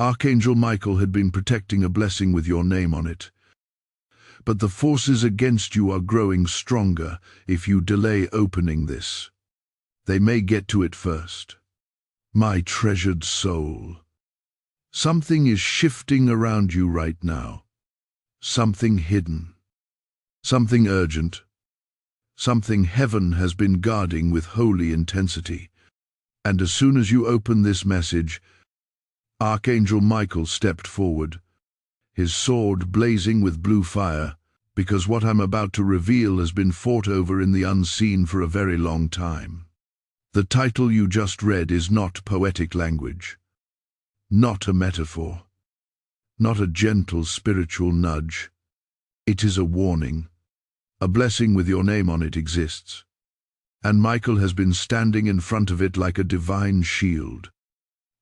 Archangel Michael had been protecting a blessing with your name on it. But the forces against you are growing stronger if you delay opening this. They may get to it first. My treasured soul. Something is shifting around you right now. Something hidden. Something urgent. Something heaven has been guarding with holy intensity. And as soon as you open this message, Archangel Michael stepped forward, his sword blazing with blue fire, because what I'm about to reveal has been fought over in the unseen for a very long time. The title you just read is not poetic language, not a metaphor, not a gentle spiritual nudge. It is a warning. A blessing with your name on it exists, and Michael has been standing in front of it like a divine shield.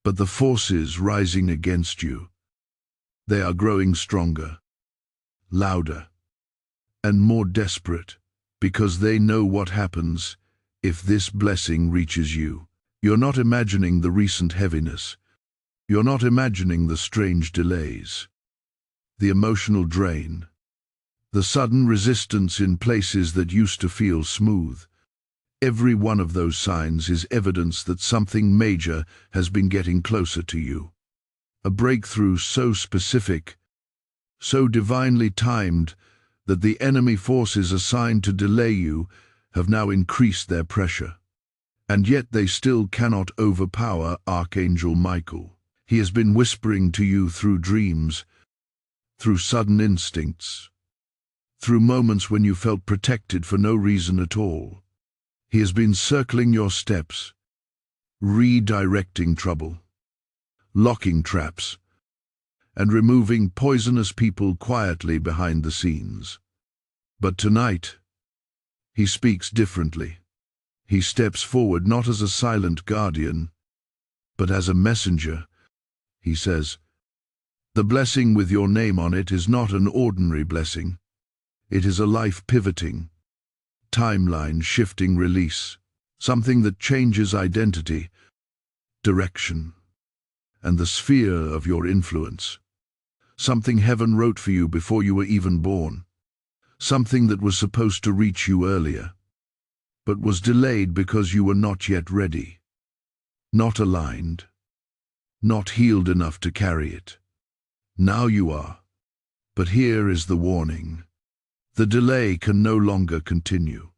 But the forces rising against you, they are growing stronger, louder, and more desperate, because they know what happens if this blessing reaches you. You're not imagining the recent heaviness. You're not imagining the strange delays, the emotional drain, the sudden resistance in places that used to feel smooth. Every one of those signs is evidence that something major has been getting closer to you. A breakthrough so specific, so divinely timed, that the enemy forces assigned to delay you have now increased their pressure. And yet they still cannot overpower Archangel Michael. He has been whispering to you through dreams, through sudden instincts, through moments when you felt protected for no reason at all. He has been circling your steps, redirecting trouble, locking traps, and removing poisonous people quietly behind the scenes. But tonight, he speaks differently. He steps forward not as a silent guardian, but as a messenger. He says, "The blessing with your name on it is not an ordinary blessing. It is a life-pivoting, timeline-shifting release, something that changes identity, direction, and the sphere of your influence. Something heaven wrote for you before you were even born. Something that was supposed to reach you earlier, but was delayed because you were not yet ready, not aligned, not healed enough to carry it. Now you are. But here is the warning. The delay can no longer continue.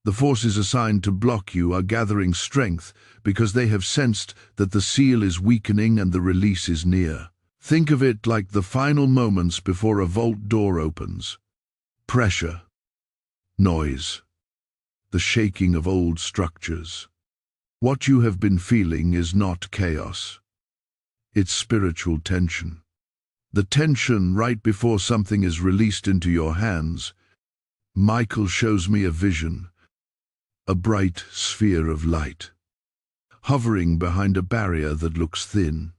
The forces assigned to block you are gathering strength because they have sensed that the seal is weakening and the release is near. Think of it like the final moments before a vault door opens. Pressure, noise, the shaking of old structures. What you have been feeling is not chaos. It's spiritual tension. The tension right before something is released into your hands. Michael shows me a vision, a bright sphere of light, hovering behind a barrier that looks thin,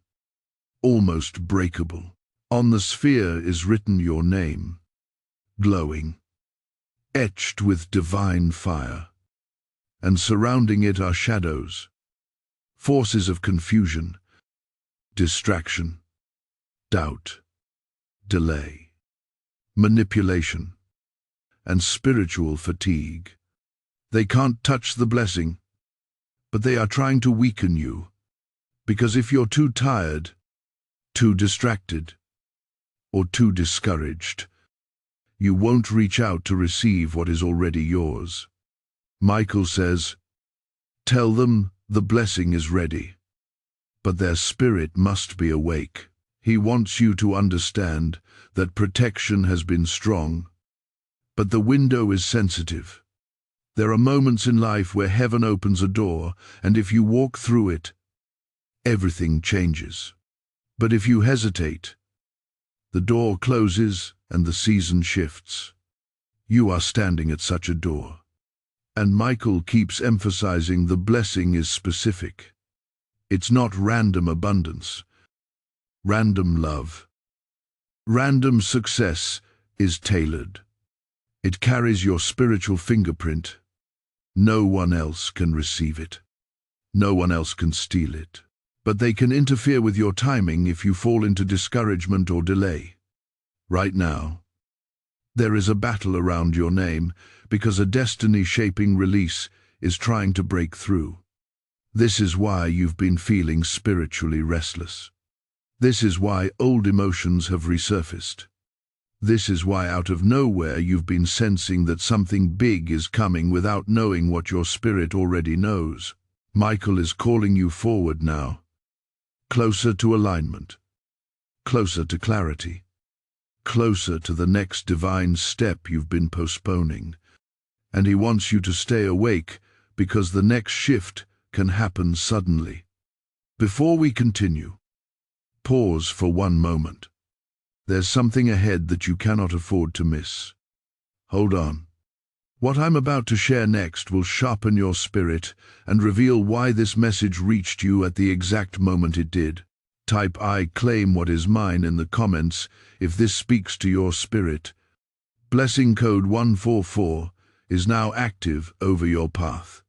almost breakable. On the sphere is written your name, glowing, etched with divine fire, and surrounding it are shadows, forces of confusion, distraction, doubt, delay, manipulation, and spiritual fatigue. They can't touch the blessing, but they are trying to weaken you, because if you're too tired, too distracted, or too discouraged, you won't reach out to receive what is already yours. Michael says, "Tell them the blessing is ready, but their spirit must be awake." He wants you to understand that protection has been strong, but the window is sensitive. There are moments in life where heaven opens a door, and if you walk through it, everything changes. But if you hesitate, the door closes and the season shifts. You are standing at such a door. And Michael keeps emphasizing the blessing is specific. It's not random abundance, random love. Random success is tailored. It carries your spiritual fingerprint. No one else can receive it. No one else can steal it. but they can interfere with your timing if you fall into discouragement or delay. Right now, there is a battle around your name because a destiny-shaping release is trying to break through. This is why you've been feeling spiritually restless. This is why old emotions have resurfaced. This is why out of nowhere you've been sensing that something big is coming without knowing what your spirit already knows. Michael is calling you forward now, closer to alignment, closer to clarity, closer to the next divine step you've been postponing. And he wants you to stay awake because the next shift can happen suddenly. Before we continue, pause for one moment. There's something ahead that you cannot afford to miss. Hold on. What I'm about to share next will sharpen your spirit and reveal why this message reached you at the exact moment it did. Type "I claim what is mine" in the comments if this speaks to your spirit. Blessing code 144 is now active over your path.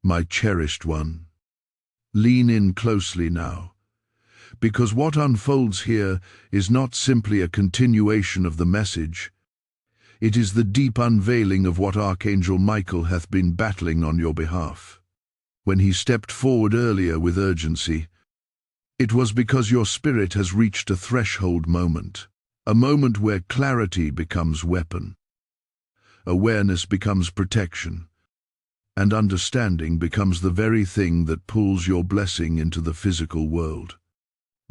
My cherished one, lean in closely now, because what unfolds here is not simply a continuation of the message. It is the deep unveiling of what Archangel Michael hath been battling on your behalf. When he stepped forward earlier with urgency, it was because your spirit has reached a threshold moment, a moment where clarity becomes weapon, awareness becomes protection, and understanding becomes the very thing that pulls your blessing into the physical world.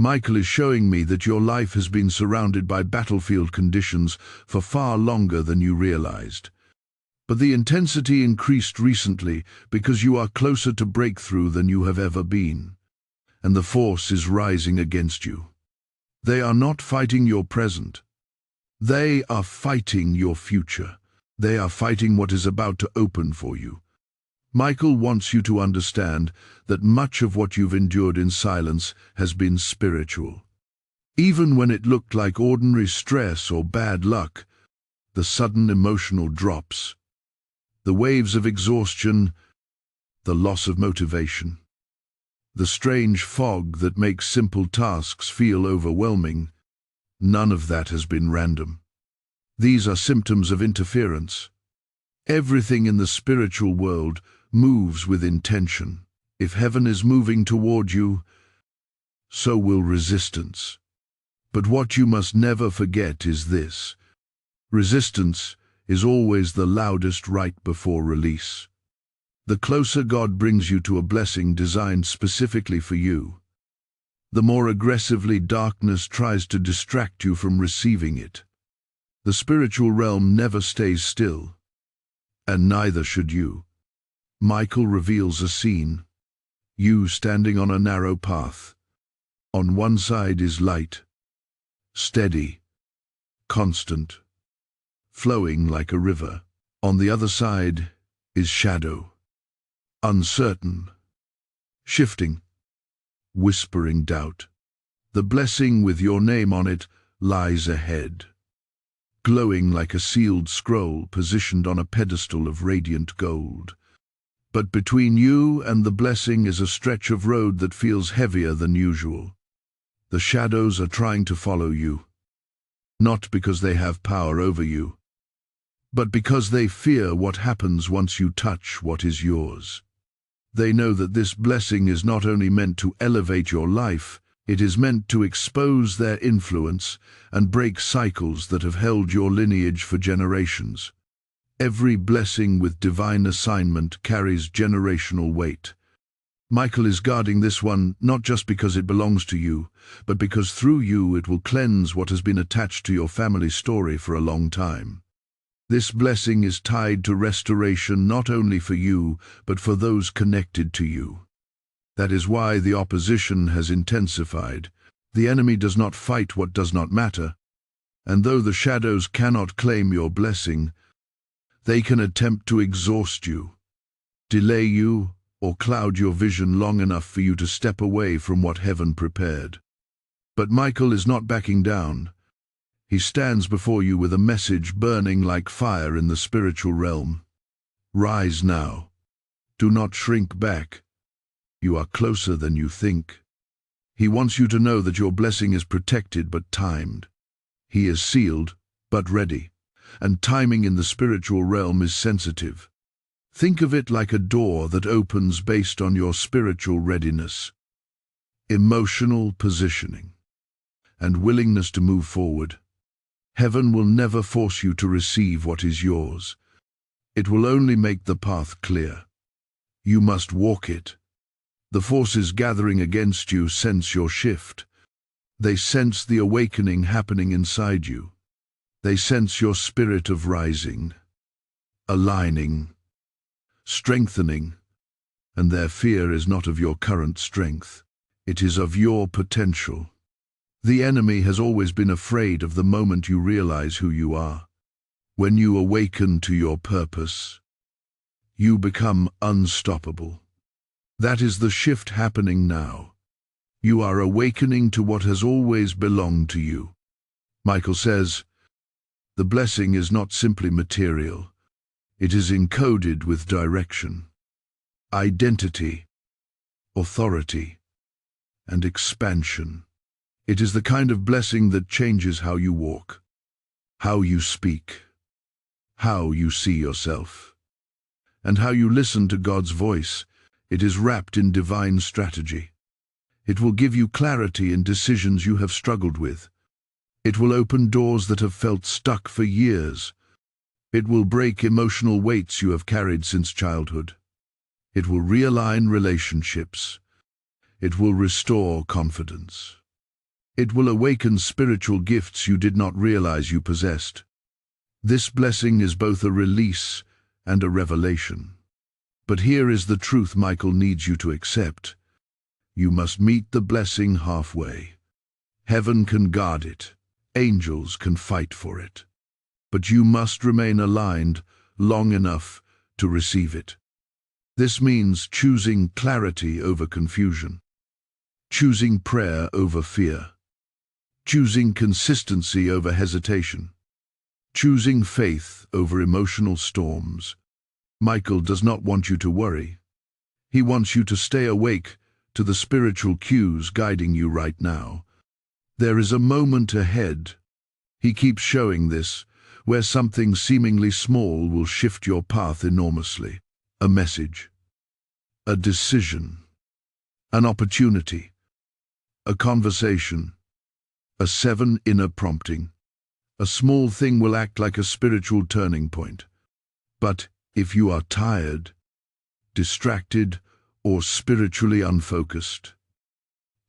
Michael is showing me that your life has been surrounded by battlefield conditions for far longer than you realized. But the intensity increased recently because you are closer to breakthrough than you have ever been. And the force is rising against you. They are not fighting your present. They are fighting your future. They are fighting what is about to open for you. Michael wants you to understand that much of what you've endured in silence has been spiritual. Even when it looked like ordinary stress or bad luck, the sudden emotional drops, the waves of exhaustion, the loss of motivation, the strange fog that makes simple tasks feel overwhelming, none of that has been random. These are symptoms of interference. Everything in the spiritual world moves with intention. If heaven is moving toward you, so will resistance. But what you must never forget is this: resistance is always the loudest right before release. The closer God brings you to a blessing designed specifically for you, the more aggressively darkness tries to distract you from receiving it. The spiritual realm never stays still, and neither should you. Michael reveals a scene. You standing on a narrow path. On one side is light, steady, constant, flowing like a river. On the other side is shadow, uncertain, shifting, whispering doubt. The blessing with your name on it lies ahead, glowing like a sealed scroll positioned on a pedestal of radiant gold. But between you and the blessing is a stretch of road that feels heavier than usual. The shadows are trying to follow you, not because they have power over you, but because they fear what happens once you touch what is yours. They know that this blessing is not only meant to elevate your life, it is meant to expose their influence and break cycles that have held your lineage for generations. Every blessing with divine assignment carries generational weight. Michael is guarding this one not just because it belongs to you, but because through you it will cleanse what has been attached to your family story for a long time. This blessing is tied to restoration not only for you, but for those connected to you. That is why the opposition has intensified. The enemy does not fight what does not matter, and though the shadows cannot claim your blessing, they can attempt to exhaust you, delay you, or cloud your vision long enough for you to step away from what heaven prepared. But Michael is not backing down. He stands before you with a message burning like fire in the spiritual realm. Rise now. Do not shrink back. You are closer than you think. He wants you to know that your blessing is protected but timed. He is sealed but ready, and timing in the spiritual realm is sensitive. Think of it like a door that opens based on your spiritual readiness, emotional positioning, and willingness to move forward. Heaven will never force you to receive what is yours. It will only make the path clear. You must walk it. The forces gathering against you sense your shift. They sense the awakening happening inside you. They sense your spirit of rising, aligning, strengthening, and their fear is not of your current strength. It is of your potential. The enemy has always been afraid of the moment you realize who you are. When you awaken to your purpose, you become unstoppable. That is the shift happening now. You are awakening to what has always belonged to you. Michael says, the blessing is not simply material. It is encoded with direction, identity, authority, and expansion. It is the kind of blessing that changes how you walk, how you speak, how you see yourself, and how you listen to God's voice. It is wrapped in divine strategy. It will give you clarity in decisions you have struggled with. It will open doors that have felt stuck for years. It will break emotional weights you have carried since childhood. It will realign relationships. It will restore confidence. It will awaken spiritual gifts you did not realize you possessed. This blessing is both a release and a revelation. But here is the truth Michael needs you to accept. You must meet the blessing halfway. Heaven can guard it. Angels can fight for it. But you must remain aligned long enough to receive it. This means choosing clarity over confusion, choosing prayer over fear, choosing consistency over hesitation, choosing faith over emotional storms. Michael does not want you to worry. He wants you to stay awake to the spiritual cues guiding you right now. There is a moment ahead. He keeps showing this, where something seemingly small will shift your path enormously. A message, a decision, an opportunity, a conversation, a 7 inner prompting. A small thing will act like a spiritual turning point. But if you are tired, distracted, or spiritually unfocused,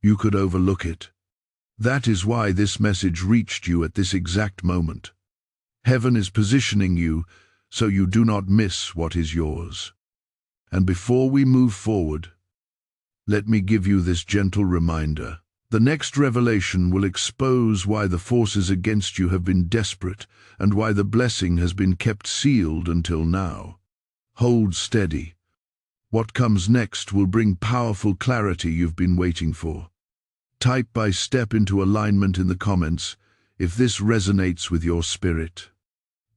you could overlook it. That is why this message reached you at this exact moment. Heaven is positioning you so you do not miss what is yours. And before we move forward, let me give you this gentle reminder. The next revelation will expose why the forces against you have been desperate and why the blessing has been kept sealed until now. Hold steady. What comes next will bring powerful clarity you've been waiting for. Type by step into alignment in the comments if this resonates with your spirit.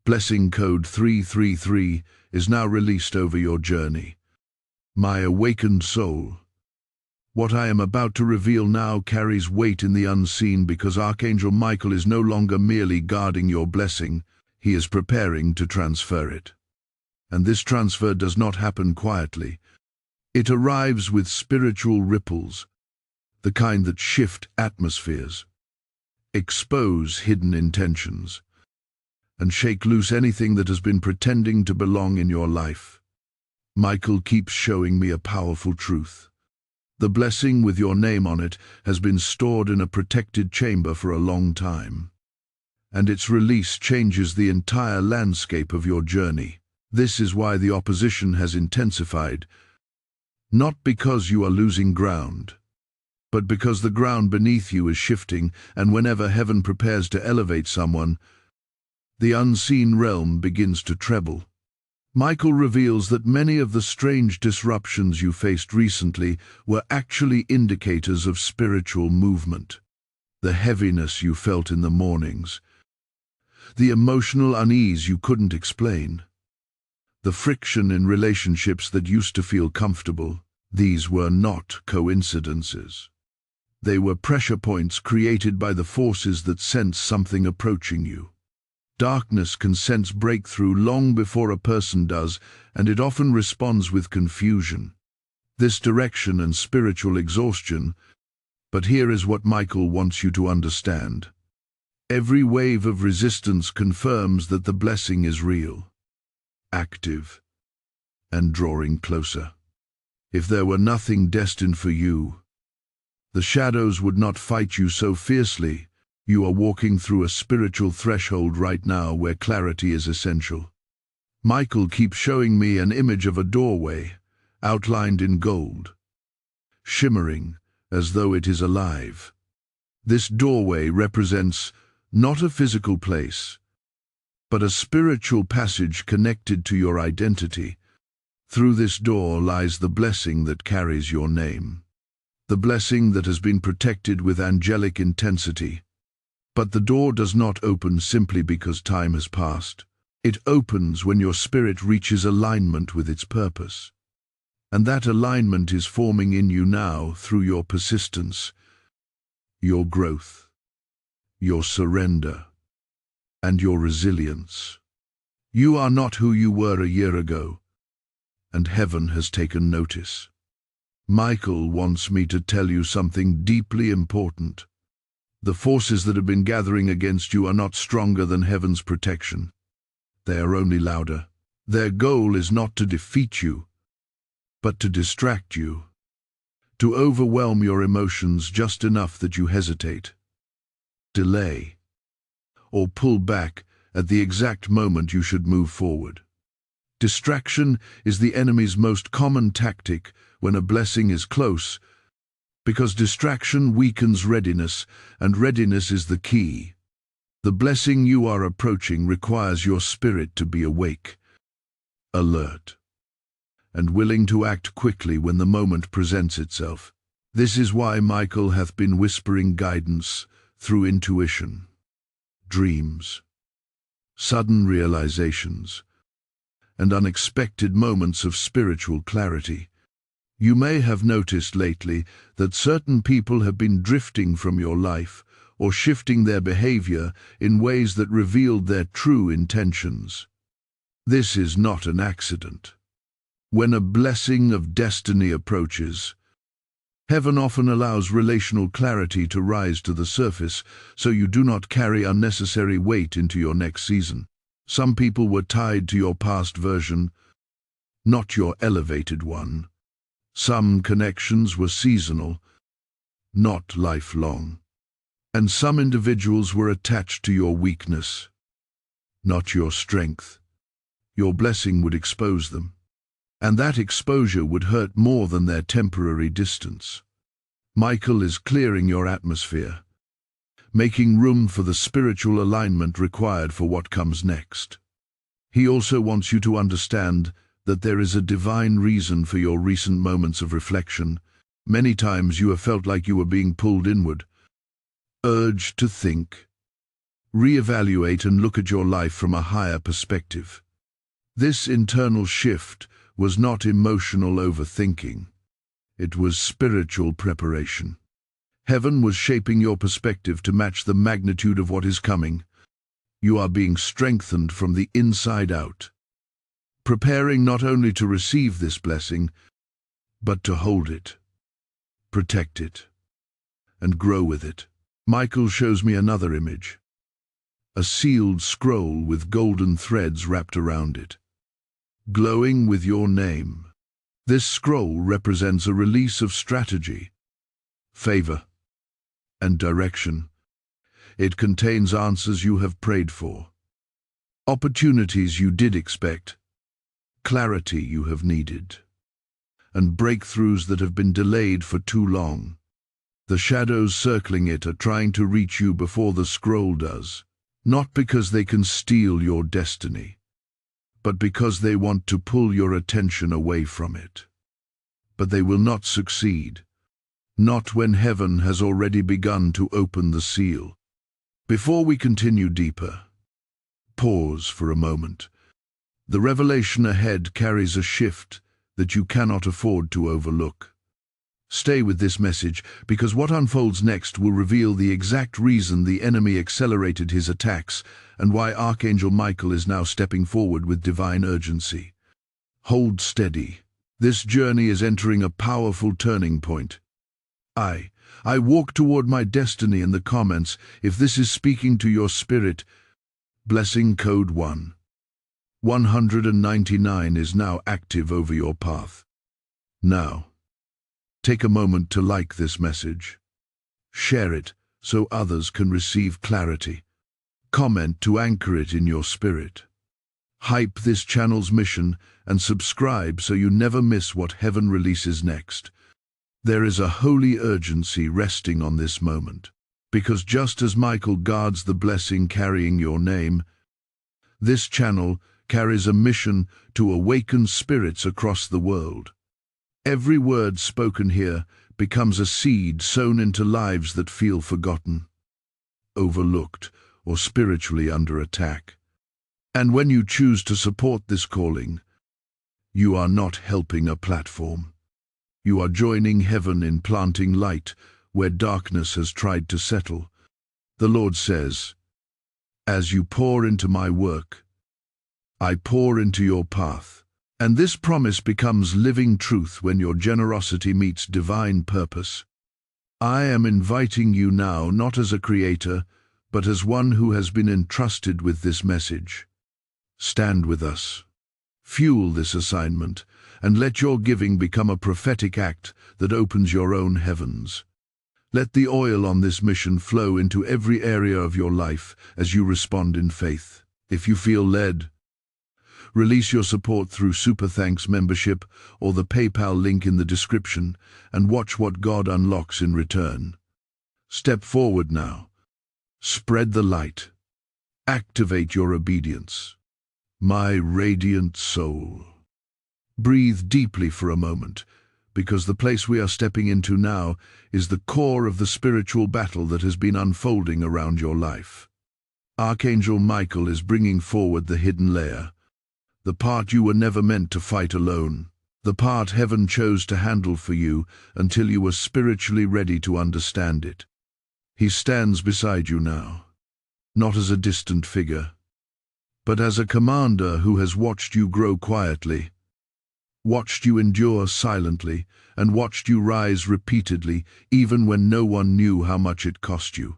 Blessing code 333 is now released over your journey. My awakened soul. What I am about to reveal now carries weight in the unseen because Archangel Michael is no longer merely guarding your blessing, he is preparing to transfer it. And this transfer does not happen quietly. It arrives with spiritual ripples, the kind that shift atmospheres, expose hidden intentions, and shake loose anything that has been pretending to belong in your life. Michael keeps showing me a powerful truth. The blessing with your name on it has been stored in a protected chamber for a long time, and its release changes the entire landscape of your journey. This is why the opposition has intensified, not because you are losing ground, but because the ground beneath you is shifting, and whenever heaven prepares to elevate someone, the unseen realm begins to tremble. Michael reveals that many of the strange disruptions you faced recently were actually indicators of spiritual movement. The heaviness you felt in the mornings, the emotional unease you couldn't explain, the friction in relationships that used to feel comfortable, these were not coincidences. They were pressure points created by the forces that sense something approaching you. Darkness can sense breakthrough long before a person does, and it often responds with confusion, this direction and spiritual exhaustion. But here is what Michael wants you to understand. Every wave of resistance confirms that the blessing is real, active, and drawing closer. If there were nothing destined for you, the shadows would not fight you so fiercely. You are walking through a spiritual threshold right now where clarity is essential. Michael keeps showing me an image of a doorway, outlined in gold, shimmering as though it is alive. This doorway represents not a physical place, but a spiritual passage connected to your identity. Through this door lies the blessing that carries your name, the blessing that has been protected with angelic intensity. But the door does not open simply because time has passed. It opens when your spirit reaches alignment with its purpose. And that alignment is forming in you now through your persistence, your growth, your surrender, and your resilience. You are not who you were a year ago, and heaven has taken notice. Michael wants me to tell you something deeply important. The forces that have been gathering against you are not stronger than heaven's protection. They are only louder. Their goal is not to defeat you, but to distract you, to overwhelm your emotions just enough that you hesitate, delay, or pull back at the exact moment you should move forward. Distraction is the enemy's most common tactic when a blessing is close, because distraction weakens readiness, and readiness is the key. The blessing you are approaching requires your spirit to be awake, alert, and willing to act quickly when the moment presents itself. This is why Michael hath been whispering guidance through intuition, dreams, sudden realizations, and unexpected moments of spiritual clarity. You may have noticed lately that certain people have been drifting from your life or shifting their behavior in ways that revealed their true intentions. This is not an accident. When a blessing of destiny approaches, heaven often allows relational clarity to rise to the surface so you do not carry unnecessary weight into your next season. Some people were tied to your past version, not your elevated one. Some connections were seasonal, not lifelong. And some individuals were attached to your weakness, not your strength. Your blessing would expose them, and that exposure would hurt more than their temporary distance. Michael is clearing your atmosphere, making room for the spiritual alignment required for what comes next. He also wants you to understand that there is a divine reason for your recent moments of reflection. Many times you have felt like you were being pulled inward, urged to think, reevaluate, and look at your life from a higher perspective. This internal shift was not emotional overthinking. It was spiritual preparation. Heaven was shaping your perspective to match the magnitude of what is coming. You are being strengthened from the inside out, preparing not only to receive this blessing, but to hold it, protect it, and grow with it. Michael shows me another image, a sealed scroll with golden threads wrapped around it, glowing with your name. This scroll represents a release of strategy, favor, and direction. It contains answers you have prayed for, opportunities you did expect, clarity you have needed, and breakthroughs that have been delayed for too long. The shadows circling it are trying to reach you before the scroll does, not because they can steal your destiny, but because they want to pull your attention away from it. But they will not succeed, not when heaven has already begun to open the seal. Before we continue deeper, pause for a moment. The revelation ahead carries a shift that you cannot afford to overlook. Stay with this message, because what unfolds next will reveal the exact reason the enemy accelerated his attacks and why Archangel Michael is now stepping forward with divine urgency. Hold steady. This journey is entering a powerful turning point. I walk toward my destiny in the comments. If this is speaking to your spirit, blessing code 199 is now active over your path. Now, take a moment to like this message. Share it so others can receive clarity. Comment to anchor it in your spirit. Hype this channel's mission and subscribe so you never miss what heaven releases next. There is a holy urgency resting on this moment, because just as Michael guards the blessing carrying your name, this channel carries a mission to awaken spirits across the world. Every word spoken here becomes a seed sown into lives that feel forgotten, overlooked, or spiritually under attack. And when you choose to support this calling, you are not helping a platform. You are joining heaven in planting light where darkness has tried to settle. The Lord says, "As you pour into my work, I pour into your path." And this promise becomes living truth when your generosity meets divine purpose. I am inviting you now not as a creator, but as one who has been entrusted with this message. Stand with us. Fuel this assignment, and let your giving become a prophetic act that opens your own heavens. Let the oil on this mission flow into every area of your life as you respond in faith. If you feel led, release your support through Super Thanks membership or the PayPal link in the description and watch what God unlocks in return. Step forward now. Spread the light. Activate your obedience. My radiant soul. Breathe deeply for a moment, because the place we are stepping into now is the core of the spiritual battle that has been unfolding around your life. Archangel Michael is bringing forward the hidden layer, the part you were never meant to fight alone, the part heaven chose to handle for you until you were spiritually ready to understand it. He stands beside you now, not as a distant figure, but as a commander who has watched you grow quietly, watched you endure silently, and watched you rise repeatedly, even when no one knew how much it cost you.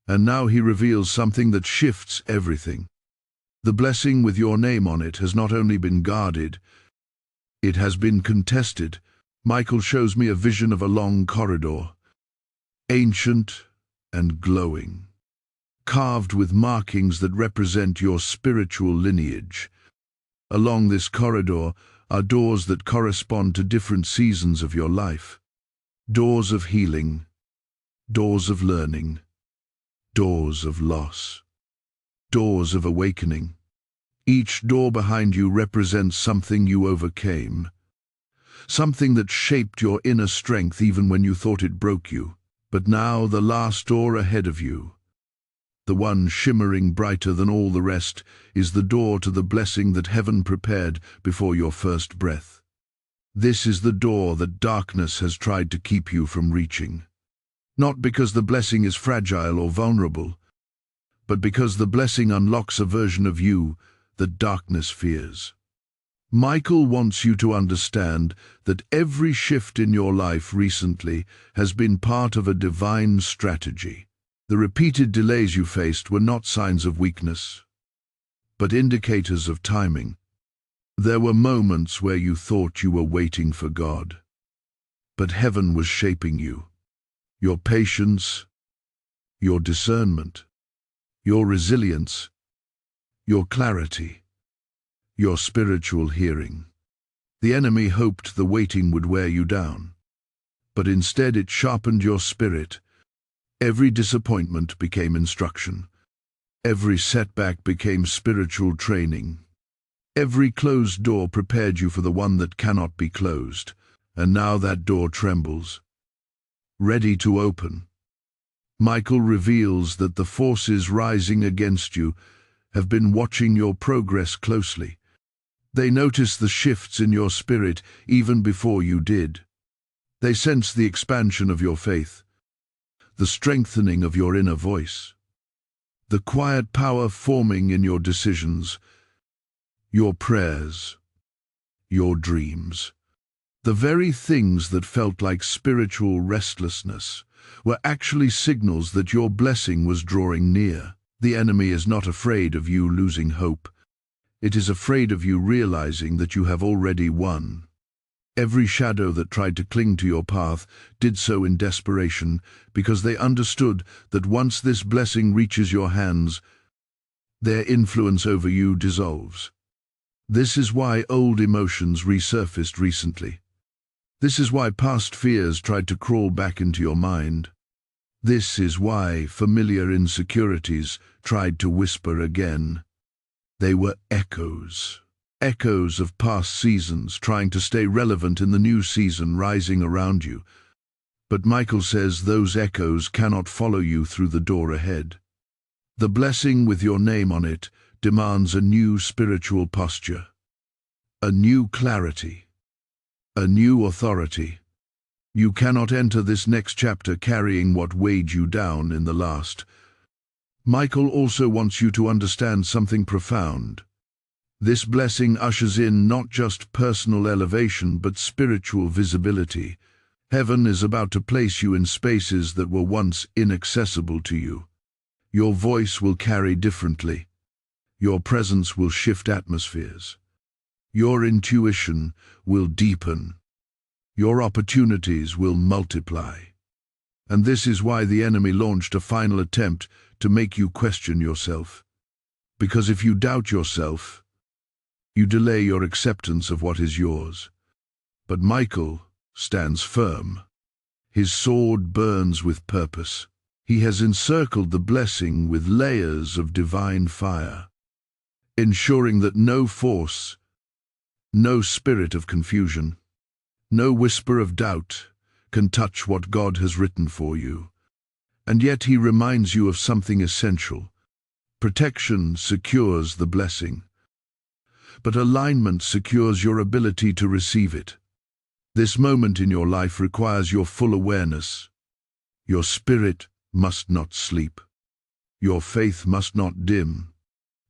And now he reveals something that shifts everything. The blessing with your name on it has not only been guarded, it has been contested. Michael shows me a vision of a long corridor, ancient and glowing, carved with markings that represent your spiritual lineage. Along this corridor are doors that correspond to different seasons of your life. Doors of healing, doors of learning, doors of loss, doors of awakening. Each door behind you represents something you overcame, something that shaped your inner strength even when you thought it broke you. But now the last door ahead of you, the one shimmering brighter than all the rest, is the door to the blessing that heaven prepared before your first breath. This is the door that darkness has tried to keep you from reaching. Not because the blessing is fragile or vulnerable, but because the blessing unlocks a version of you that darkness fears. Michael wants you to understand that every shift in your life recently has been part of a divine strategy. The repeated delays you faced were not signs of weakness, but indicators of timing. There were moments where you thought you were waiting for God, but heaven was shaping you. Your patience, your discernment, your resilience, your clarity, your spiritual hearing. The enemy hoped the waiting would wear you down, but instead it sharpened your spirit. Every disappointment became instruction. Every setback became spiritual training. Every closed door prepared you for the one that cannot be closed, and now that door trembles, ready to open. Michael reveals that the forces rising against you have been watching your progress closely. They noticed the shifts in your spirit even before you did. They sense the expansion of your faith, the strengthening of your inner voice, the quiet power forming in your decisions, your prayers, your dreams. The very things that felt like spiritual restlessness were actually signals that your blessing was drawing near. The enemy is not afraid of you losing hope. It is afraid of you realizing that you have already won. Every shadow that tried to cling to your path did so in desperation, because they understood that once this blessing reaches your hands, their influence over you dissolves. This is why old emotions resurfaced recently. This is why past fears tried to crawl back into your mind. This is why familiar insecurities tried to whisper again. They were echoes. Echoes of past seasons trying to stay relevant in the new season rising around you. But Michael says those echoes cannot follow you through the door ahead. The blessing with your name on it demands a new spiritual posture, a new clarity, a new authority. You cannot enter this next chapter carrying what weighed you down in the last. Michael also wants you to understand something profound. This blessing ushers in not just personal elevation but spiritual visibility. Heaven is about to place you in spaces that were once inaccessible to you. Your voice will carry differently. Your presence will shift atmospheres. Your intuition will deepen. Your opportunities will multiply. And this is why the enemy launched a final attempt to make you question yourself. Because if you doubt yourself, you delay your acceptance of what is yours. But Michael stands firm. His sword burns with purpose. He has encircled the blessing with layers of divine fire, ensuring that no force, no spirit of confusion, no whisper of doubt can touch what God has written for you. And yet he reminds you of something essential. Protection secures the blessing, but alignment secures your ability to receive it. This moment in your life requires your full awareness. Your spirit must not sleep. Your faith must not dim.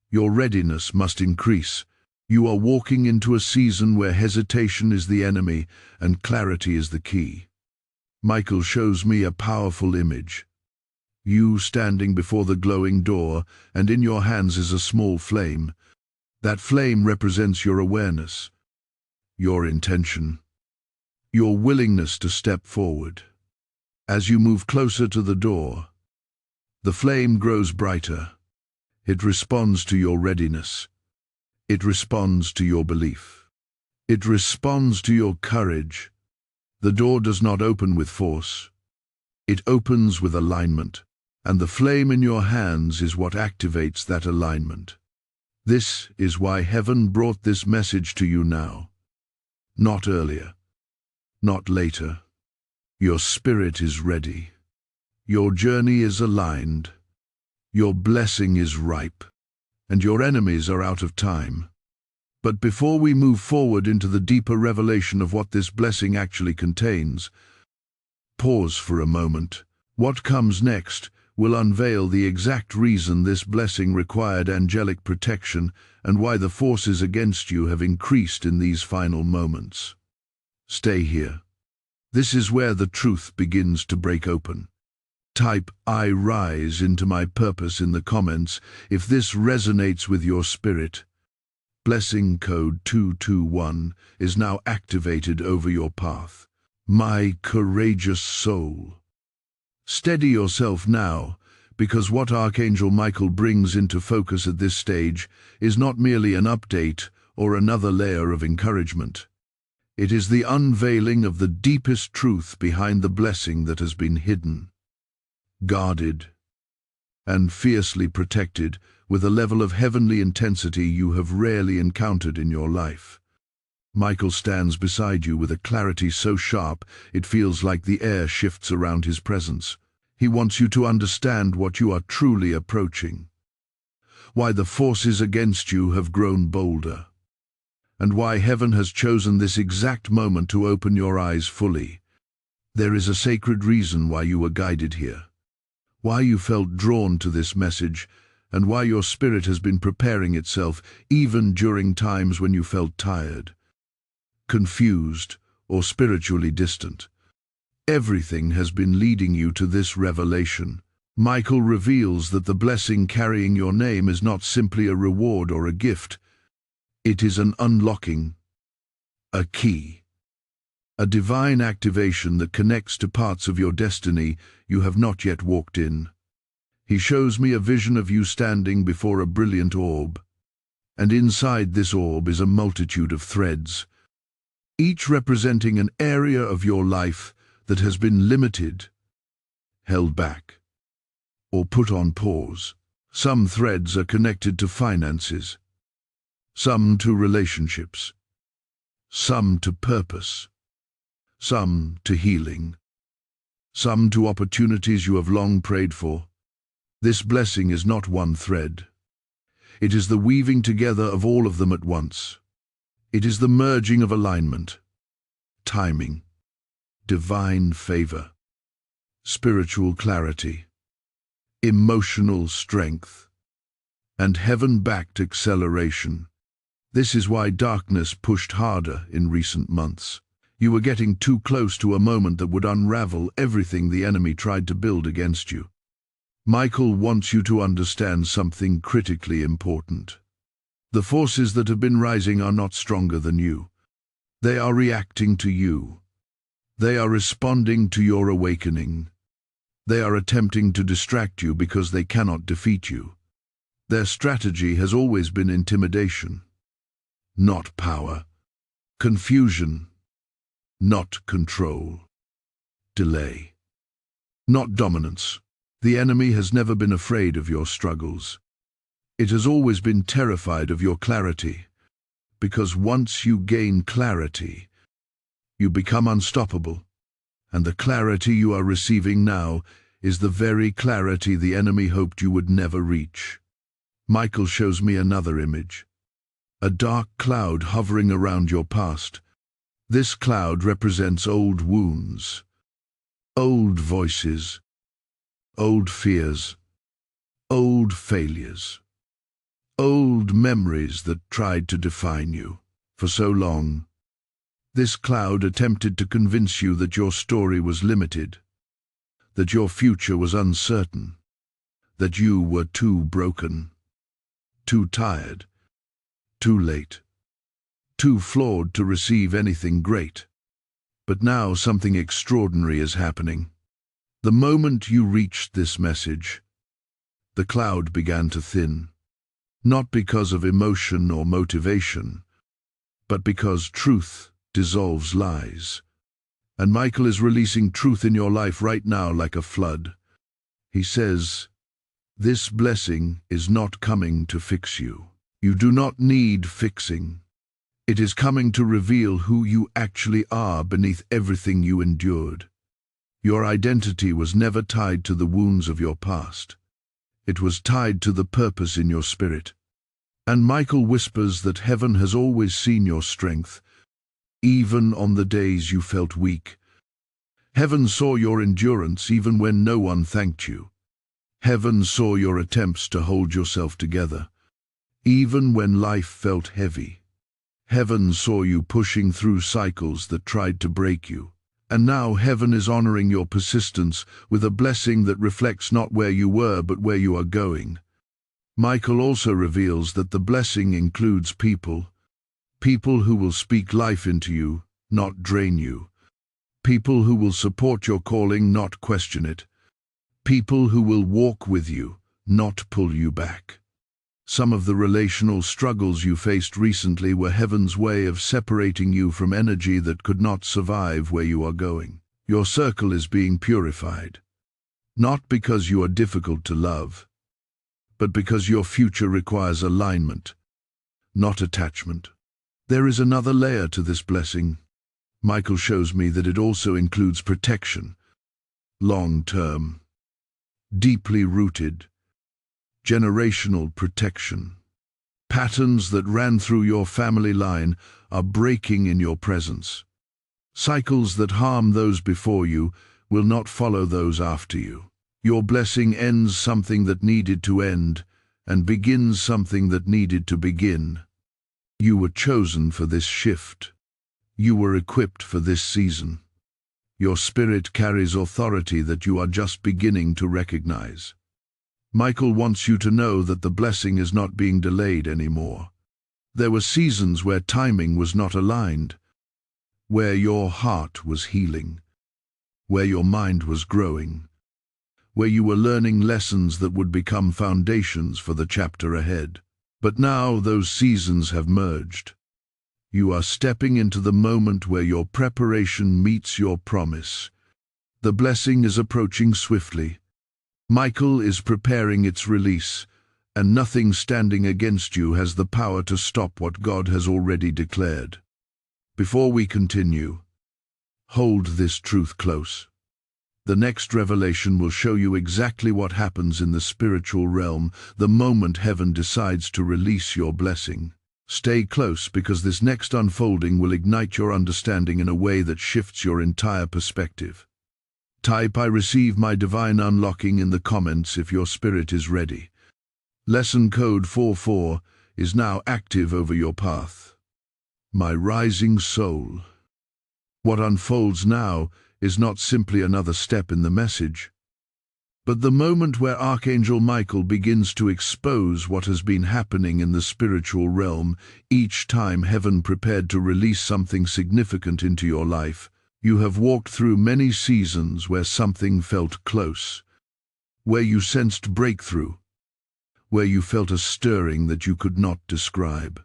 Your readiness must increase. You are walking into a season where hesitation is the enemy and clarity is the key. Michael shows me a powerful image. You standing before the glowing door, and in your hands is a small flame. That flame represents your awareness, your intention, your willingness to step forward. As you move closer to the door, the flame grows brighter. It responds to your readiness. It responds to your belief. It responds to your courage. The door does not open with force. It opens with alignment, and the flame in your hands is what activates that alignment. This is why heaven brought this message to you now. Not earlier, not later. Your spirit is ready. Your journey is aligned. Your blessing is ripe, and your enemies are out of time. But before we move forward into the deeper revelation of what this blessing actually contains, pause for a moment. What comes next will unveil the exact reason this blessing required angelic protection and why the forces against you have increased in these final moments. Stay here. This is where the truth begins to break open. Type "I rise" into my purpose in the comments if this resonates with your spirit. Blessing code 221 is now activated over your path. My courageous soul. Steady yourself now, because what Archangel Michael brings into focus at this stage is not merely an update or another layer of encouragement. It is the unveiling of the deepest truth behind the blessing that has been hidden, guarded, and fiercely protected with a level of heavenly intensity you have rarely encountered in your life. Michael stands beside you with a clarity so sharp it feels like the air shifts around his presence. He wants you to understand what you are truly approaching, why the forces against you have grown bolder, and why heaven has chosen this exact moment to open your eyes fully. There is a sacred reason why you were guided here, why you felt drawn to this message, and why your spirit has been preparing itself even during times when you felt tired, confused, or spiritually distant. Everything has been leading you to this revelation. Michael reveals that the blessing carrying your name is not simply a reward or a gift. It is an unlocking, a key, a divine activation that connects to parts of your destiny you have not yet walked in. He shows me a vision of you standing before a brilliant orb, and inside this orb is a multitude of threads, each representing an area of your life that has been limited, held back, or put on pause. Some threads are connected to finances, some to relationships, some to purpose, some to healing, some to opportunities you have long prayed for. This blessing is not one thread. It is the weaving together of all of them at once. It is the merging of alignment, timing, divine favor, spiritual clarity, emotional strength, and heaven-backed acceleration. This is why darkness pushed harder in recent months. You were getting too close to a moment that would unravel everything the enemy tried to build against you. Michael wants you to understand something critically important. The forces that have been rising are not stronger than you. They are reacting to you. They are responding to your awakening. They are attempting to distract you because they cannot defeat you. Their strategy has always been intimidation, not power; confusion, not control; delay, not dominance. The enemy has never been afraid of your struggles. It has always been terrified of your clarity, because once you gain clarity, you become unstoppable. And the clarity you are receiving now is the very clarity the enemy hoped you would never reach. Michael shows me another image, a dark cloud hovering around your past. This cloud represents old wounds, old voices, old fears, old failures, old memories that tried to define you. For so long, this cloud attempted to convince you that your story was limited, that your future was uncertain, that you were too broken, too tired, too late, too flawed to receive anything great. But now something extraordinary is happening. The moment you reached this message, the cloud began to thin, not because of emotion or motivation, but because truth dissolves lies. And Michael is releasing truth in your life right now like a flood. He says, this blessing is not coming to fix you. You do not need fixing. It is coming to reveal who you actually are beneath everything you endured. Your identity was never tied to the wounds of your past. It was tied to the purpose in your spirit. And Michael whispers that heaven has always seen your strength, even on the days you felt weak. Heaven saw your endurance even when no one thanked you. Heaven saw your attempts to hold yourself together, even when life felt heavy. Heaven saw you pushing through cycles that tried to break you. And now heaven is honoring your persistence with a blessing that reflects not where you were but where you are going. Michael also reveals that the blessing includes people who will speak life into you, not drain you. People who will support your calling, not question it. People who will walk with you, not pull you back. Some of the relational struggles you faced recently were heaven's way of separating you from energy that could not survive where you are going. Your circle is being purified, not because you are difficult to love, but because your future requires alignment, not attachment. There is another layer to this blessing. Michael shows me that it also includes protection, long-term, deeply rooted, generational protection. Patterns that ran through your family line are breaking in your presence. Cycles that harm those before you will not follow those after you. Your blessing ends something that needed to end and begins something that needed to begin. You were chosen for this shift. You were equipped for this season. Your spirit carries authority that you are just beginning to recognize. Michael wants you to know that the blessing is not being delayed anymore. There were seasons where timing was not aligned, where your heart was healing, where your mind was growing, where you were learning lessons that would become foundations for the chapter ahead. But now those seasons have merged. You are stepping into the moment where your preparation meets your promise. The blessing is approaching swiftly. Michael is preparing its release, and nothing standing against you has the power to stop what God has already declared. Before we continue, hold this truth close. The next revelation will show you exactly what happens in the spiritual realm the moment heaven decides to release your blessing. Stay close, because this next unfolding will ignite your understanding in a way that shifts your entire perspective. Type "I receive my divine unlocking" in the comments if your spirit is ready. Lesson code 44 is now active over your path. My rising soul. What unfolds now is not simply another step in the message, but the moment where Archangel Michael begins to expose what has been happening in the spiritual realm. Each time heaven prepared to release something significant into your life, you have walked through many seasons where something felt close, where you sensed breakthrough, where you felt a stirring that you could not describe,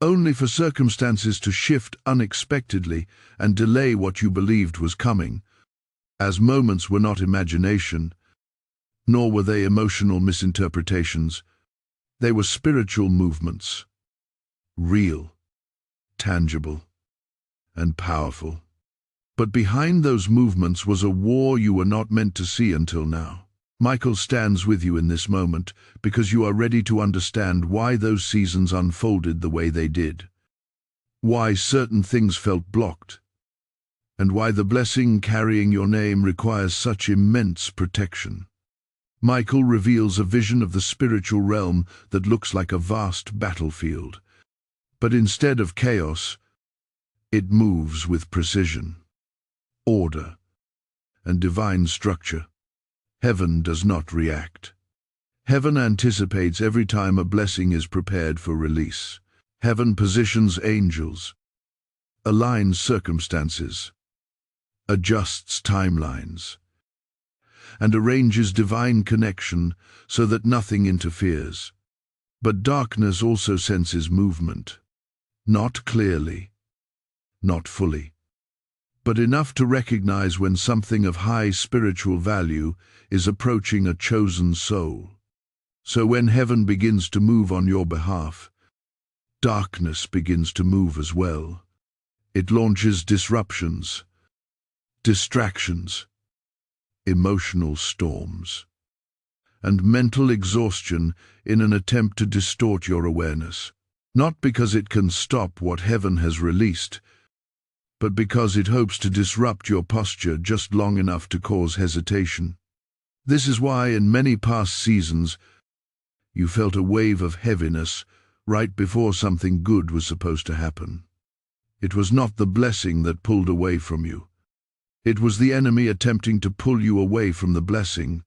only for circumstances to shift unexpectedly and delay what you believed was coming. As moments were not imagination, nor were they emotional misinterpretations. They were spiritual movements, real, tangible, and powerful. But behind those movements was a war you were not meant to see until now. Michael stands with you in this moment because you are ready to understand why those seasons unfolded the way they did, why certain things felt blocked, and why the blessing carrying your name requires such immense protection. Michael reveals a vision of the spiritual realm that looks like a vast battlefield, but instead of chaos, it moves with precision, order, and divine structure. Heaven does not react. Heaven anticipates every time a blessing is prepared for release. Heaven positions angels, aligns circumstances, adjusts timelines, and arranges divine connection so that nothing interferes. But darkness also senses movement, not clearly, not fully, but enough to recognize when something of high spiritual value is approaching a chosen soul. So when heaven begins to move on your behalf, darkness begins to move as well. It launches disruptions, distractions, emotional storms, and mental exhaustion in an attempt to distort your awareness. Not because it can stop what heaven has released, but because it hopes to disrupt your posture just long enough to cause hesitation. This is why in many past seasons you felt a wave of heaviness right before something good was supposed to happen. It was not the blessing that pulled away from you. It was the enemy attempting to pull you away from the blessing.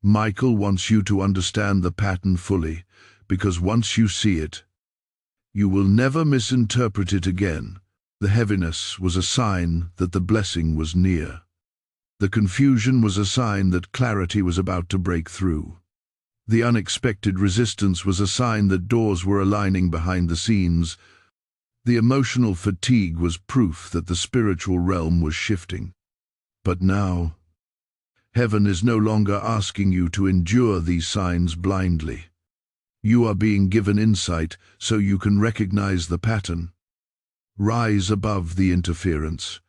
Michael wants you to understand the pattern fully, because once you see it, you will never misinterpret it again. The heaviness was a sign that the blessing was near. The confusion was a sign that clarity was about to break through. The unexpected resistance was a sign that doors were aligning behind the scenes. The emotional fatigue was proof that the spiritual realm was shifting. But now, heaven is no longer asking you to endure these signs blindly. You are being given insight so you can recognize the pattern, rise above the interference,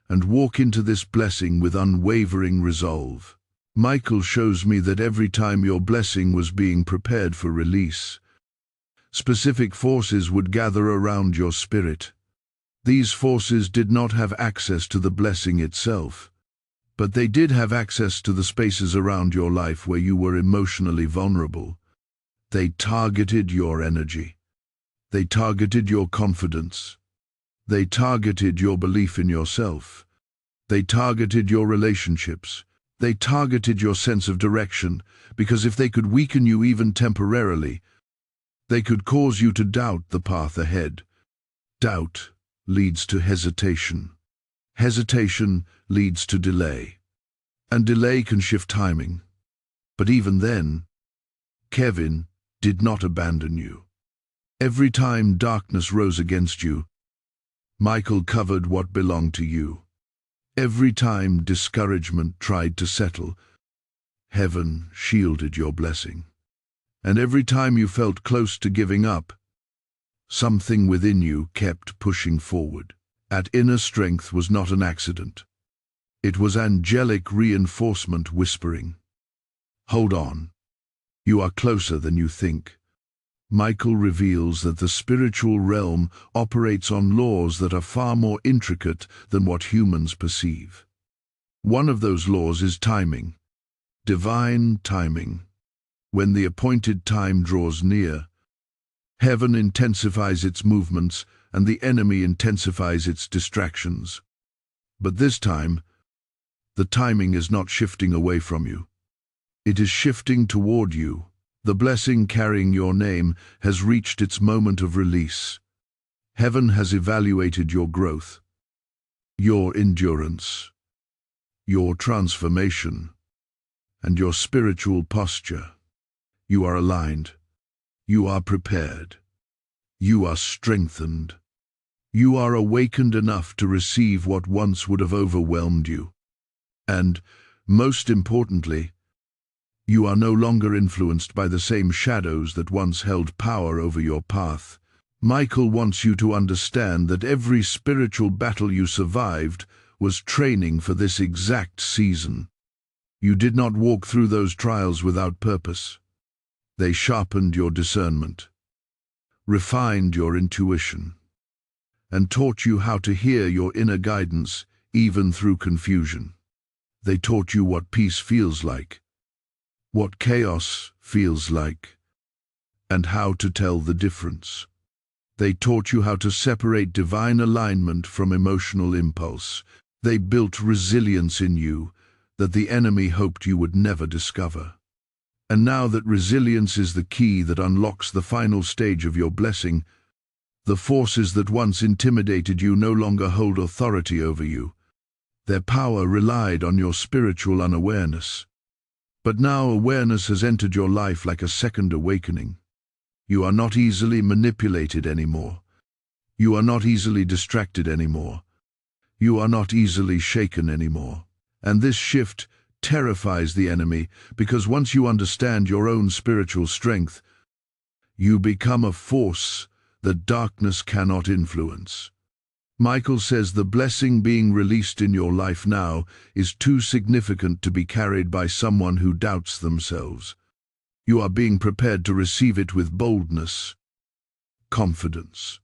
and walk into this blessing with unwavering resolve. Michael shows me that every time your blessing was being prepared for release, specific forces would gather around your spirit. These forces did not have access to the blessing itself, but they did have access to the spaces around your life where you were emotionally vulnerable. They targeted your energy. They targeted your confidence. They targeted your belief in yourself. They targeted your relationships. They targeted your sense of direction, because if they could weaken you even temporarily, they could cause you to doubt the path ahead. Doubt leads to hesitation. Hesitation leads to delay. And delay can shift timing. But even then, Kevin did not abandon you. Every time darkness rose against you, Michael covered what belonged to you. Every time discouragement tried to settle, heaven shielded your blessing. And every time you felt close to giving up, something within you kept pushing forward. That inner strength was not an accident. It was angelic reinforcement whispering, "Hold on. You are closer than you think." Michael reveals that the spiritual realm operates on laws that are far more intricate than what humans perceive. One of those laws is timing, divine timing. When the appointed time draws near, heaven intensifies its movements and the enemy intensifies its distractions. But this time, the timing is not shifting away from you. It is shifting toward you. The blessing carrying your name has reached its moment of release. Heaven has evaluated your growth, your endurance, your transformation, and your spiritual posture. You are aligned. You are prepared. You are strengthened. You are awakened enough to receive what once would have overwhelmed you. And, most importantly, you are no longer influenced by the same shadows that once held power over your path. Michael wants you to understand that every spiritual battle you survived was training for this exact season. You did not walk through those trials without purpose. They sharpened your discernment, refined your intuition, and taught you how to hear your inner guidance even through confusion. They taught you what peace feels like, what chaos feels like, and how to tell the difference. They taught you how to separate divine alignment from emotional impulse. They built resilience in you that the enemy hoped you would never discover. And now that resilience is the key that unlocks the final stage of your blessing, the forces that once intimidated you no longer hold authority over you. Their power relied on your spiritual unawareness. But now awareness has entered your life like a second awakening. You are not easily manipulated anymore. You are not easily distracted anymore. You are not easily shaken anymore. And this shift terrifies the enemy, because once you understand your own spiritual strength, you become a force that darkness cannot influence. Michael says the blessing being released in your life now is too significant to be carried by someone who doubts themselves. You are being prepared to receive it with boldness, confidence,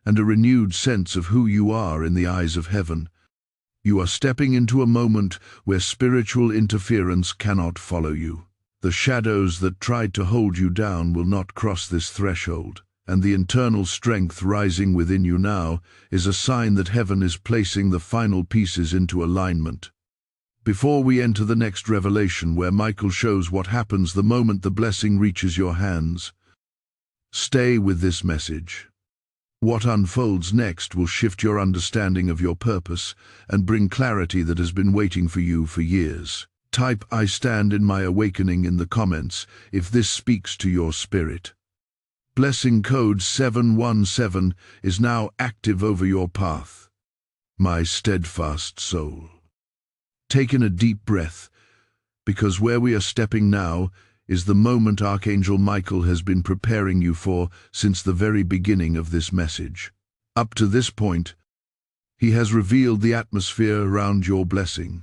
and a renewed sense of who you are in the eyes of heaven. You are stepping into a moment where spiritual interference cannot follow you. The shadows that tried to hold you down will not cross this threshold. And the internal strength rising within you now is a sign that heaven is placing the final pieces into alignment. Before we enter the next revelation, where Michael shows what happens the moment the blessing reaches your hands, stay with this message. What unfolds next will shift your understanding of your purpose and bring clarity that has been waiting for you for years. Type "I stand in my awakening" in the comments if this speaks to your spirit. Blessing code 717 is now active over your path. My steadfast soul. Take in a deep breath, because where we are stepping now is the moment Archangel Michael has been preparing you for since the very beginning of this message. Up to this point, he has revealed the atmosphere around your blessing,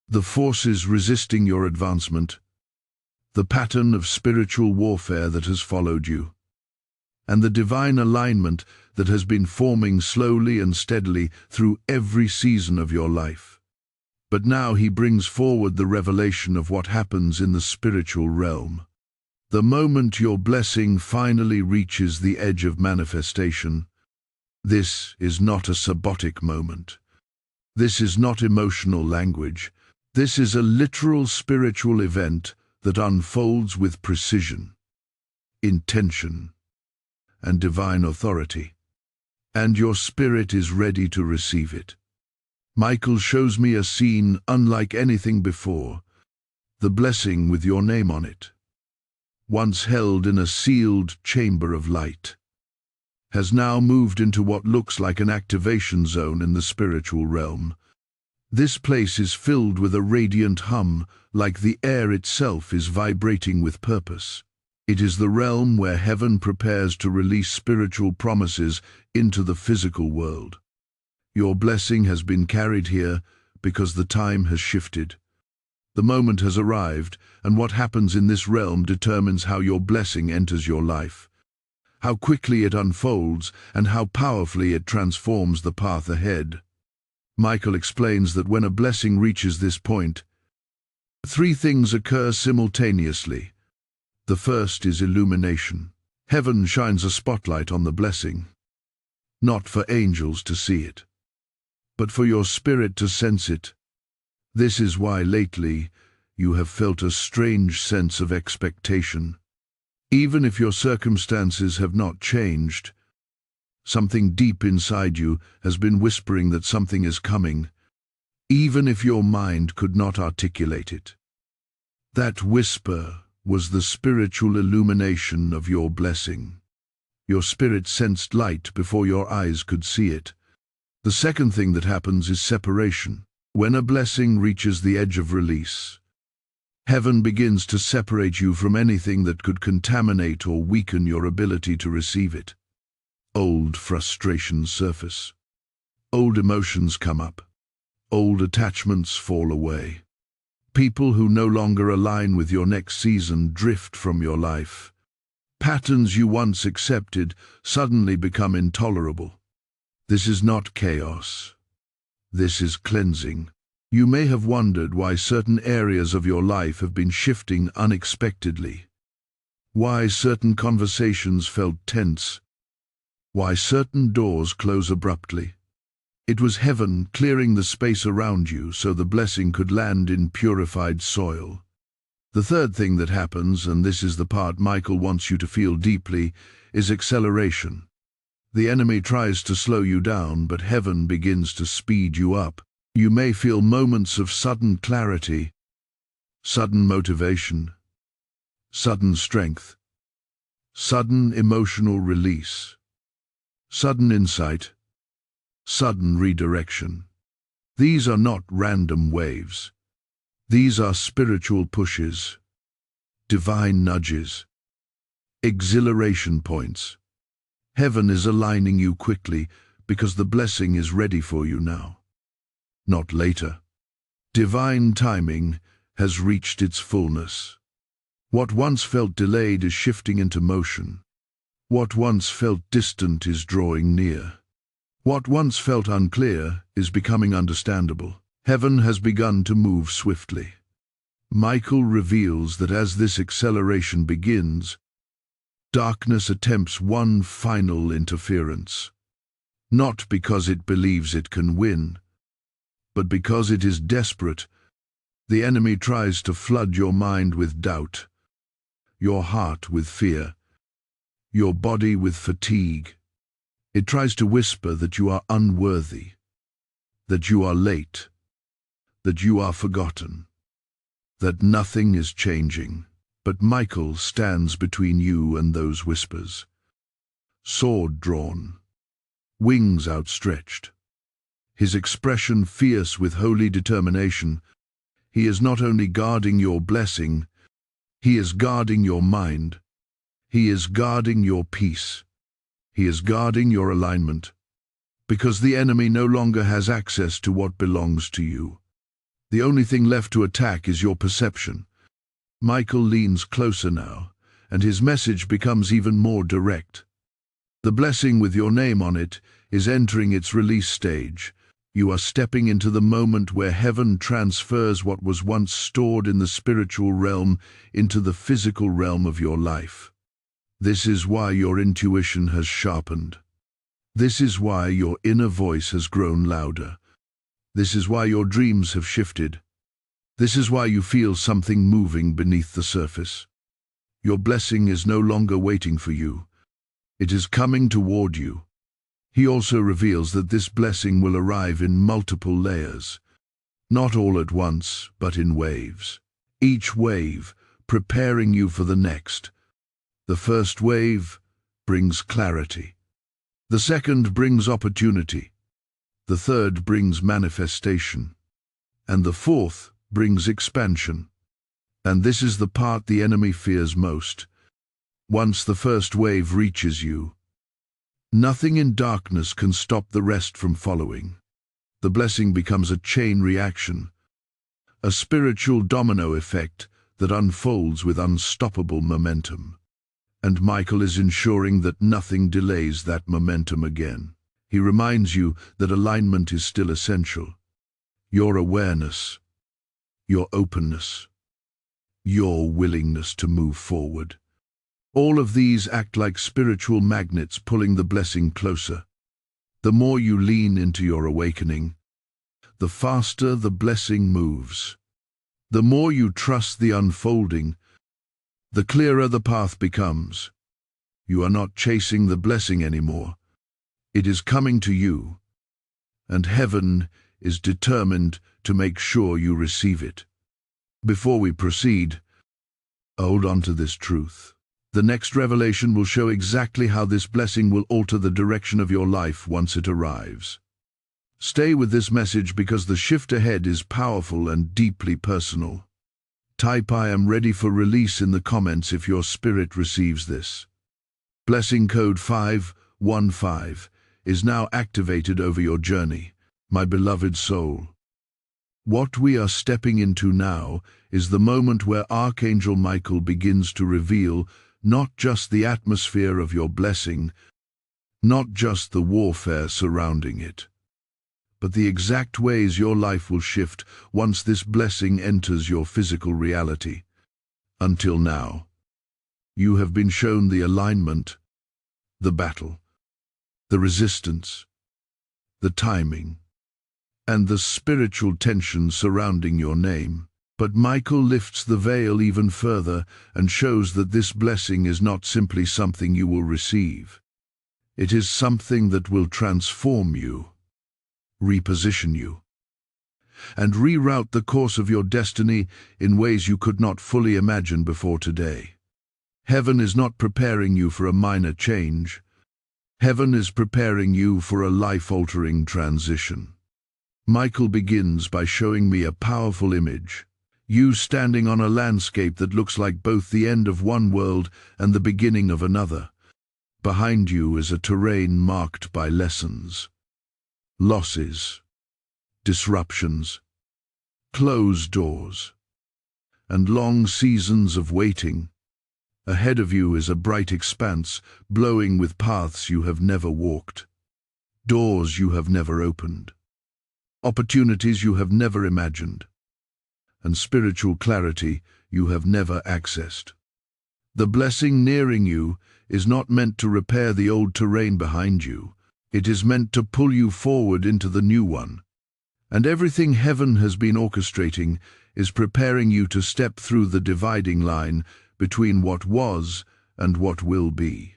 the forces resisting your advancement, the pattern of spiritual warfare that has followed you, and the divine alignment that has been forming slowly and steadily through every season of your life. But now he brings forward the revelation of what happens in the spiritual realm. The moment your blessing finally reaches the edge of manifestation, this is not a sabbatical moment. This is not emotional language. This is a literal spiritual event that unfolds with precision, intention, and divine authority. And your spirit is ready to receive it. Michael shows me a scene unlike anything before. The blessing with your name on it, once held in a sealed chamber of light, has now moved into what looks like an activation zone in the spiritual realm. This place is filled with a radiant hum, like the air itself is vibrating with purpose. It is the realm where heaven prepares to release spiritual promises into the physical world. Your blessing has been carried here because the time has shifted. The moment has arrived, and what happens in this realm determines how your blessing enters your life, how quickly it unfolds, and how powerfully it transforms the path ahead. Michael explains that when a blessing reaches this point, three things occur simultaneously. The first is illumination. Heaven shines a spotlight on the blessing, not for angels to see it, but for your spirit to sense it. This is why lately you have felt a strange sense of expectation. Even if your circumstances have not changed, something deep inside you has been whispering that something is coming, even if your mind could not articulate it. That whisper was the spiritual illumination of your blessing. Your spirit sensed light before your eyes could see it. The second thing that happens is separation. When a blessing reaches the edge of release, heaven begins to separate you from anything that could contaminate or weaken your ability to receive it. Old frustrations surface. Old emotions come up. Old attachments fall away. People who no longer align with your next season drift from your life. Patterns you once accepted suddenly become intolerable. This is not chaos. This is cleansing. You may have wondered why certain areas of your life have been shifting unexpectedly. Why certain conversations felt tense. Why certain doors close abruptly. It was heaven clearing the space around you so the blessing could land in purified soil. The third thing that happens, and this is the part Michael wants you to feel deeply, is acceleration. The enemy tries to slow you down, but heaven begins to speed you up. You may feel moments of sudden clarity, sudden motivation, sudden strength, sudden emotional release, sudden insight, sudden redirection. These are not random waves. These are spiritual pushes, divine nudges, exhilaration points. Heaven is aligning you quickly because the blessing is ready for you now, not later. Divine timing has reached its fullness. What once felt delayed is shifting into motion. What once felt distant is drawing near. What once felt unclear is becoming understandable. Heaven has begun to move swiftly. Michael reveals that as this acceleration begins, darkness attempts one final interference, not because it believes it can win, but because it is desperate. The enemy tries to flood your mind with doubt, your heart with fear, your body with fatigue. It tries to whisper that you are unworthy, that you are late, that you are forgotten, that nothing is changing. But Michael stands between you and those whispers. Sword drawn, wings outstretched, his expression fierce with holy determination. He is not only guarding your blessing, he is guarding your mind. He is guarding your peace. He is guarding your alignment, because the enemy no longer has access to what belongs to you. The only thing left to attack is your perception. Michael leans closer now, and his message becomes even more direct. The blessing with your name on it is entering its release stage. You are stepping into the moment where heaven transfers what was once stored in the spiritual realm into the physical realm of your life. This is why your intuition has sharpened. This is why your inner voice has grown louder. This is why your dreams have shifted. This is why you feel something moving beneath the surface. Your blessing is no longer waiting for you. It is coming toward you. He also reveals that this blessing will arrive in multiple layers, not all at once, but in waves. Each wave preparing you for the next. The first wave brings clarity. The second brings opportunity. The third brings manifestation. And the fourth brings expansion. And this is the part the enemy fears most. Once the first wave reaches you, nothing in darkness can stop the rest from following. The blessing becomes a chain reaction, a spiritual domino effect that unfolds with unstoppable momentum. And Michael is ensuring that nothing delays that momentum again. He reminds you that alignment is still essential. Your awareness, your openness, your willingness to move forward. All of these act like spiritual magnets pulling the blessing closer. The more you lean into your awakening, the faster the blessing moves. The more you trust the unfolding, the clearer the path becomes. You are not chasing the blessing anymore. It is coming to you, and heaven is determined to make sure you receive it. Before we proceed, hold on to this truth. The next revelation will show exactly how this blessing will alter the direction of your life once it arrives. Stay with this message because the shift ahead is powerful and deeply personal. Type "I am ready for release" in the comments if your spirit receives this. Blessing code 515 is now activated over your journey, my beloved soul. What we are stepping into now is the moment where Archangel Michael begins to reveal not just the atmosphere of your blessing, not just the warfare surrounding it, but the exact ways your life will shift once this blessing enters your physical reality. Until now, you have been shown the alignment, the battle, the resistance, the timing, and the spiritual tension surrounding your name. But Michael lifts the veil even further and shows that this blessing is not simply something you will receive. It is something that will transform you, reposition you, and reroute the course of your destiny in ways you could not fully imagine before today. Heaven is not preparing you for a minor change. Heaven is preparing you for a life-altering transition. Michael begins by showing me a powerful image. You standing on a landscape that looks like both the end of one world and the beginning of another. Behind you is a terrain marked by lessons, losses, disruptions, closed doors, and long seasons of waiting. Ahead of you is a bright expanse, glowing with paths you have never walked, doors you have never opened, opportunities you have never imagined, and spiritual clarity you have never accessed. The blessing nearing you is not meant to repair the old terrain behind you. It is meant to pull you forward into the new one. And everything heaven has been orchestrating is preparing you to step through the dividing line between what was and what will be.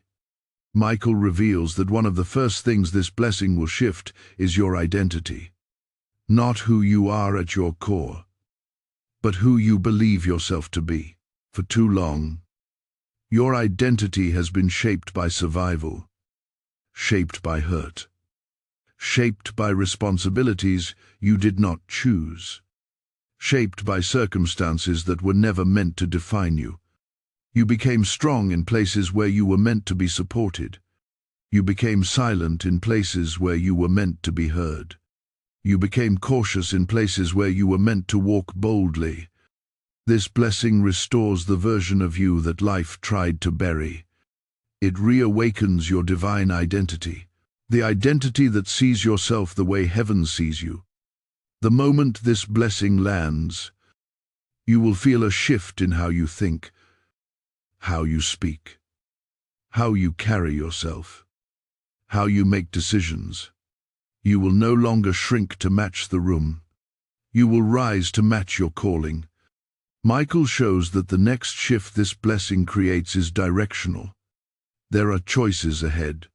Michael reveals that one of the first things this blessing will shift is your identity. Not who you are at your core, but who you believe yourself to be. For too long, your identity has been shaped by survival, shaped by hurt, shaped by responsibilities you did not choose, shaped by circumstances that were never meant to define you. You became strong in places where you were meant to be supported. You became silent in places where you were meant to be heard. You became cautious in places where you were meant to walk boldly. This blessing restores the version of you that life tried to bury. It reawakens your divine identity, the identity that sees yourself the way heaven sees you. The moment this blessing lands, you will feel a shift in how you think, how you speak, how you carry yourself, how you make decisions. You will no longer shrink to match the room. You will rise to match your calling. Michael shows that the next shift this blessing creates is directional. There are choices ahead,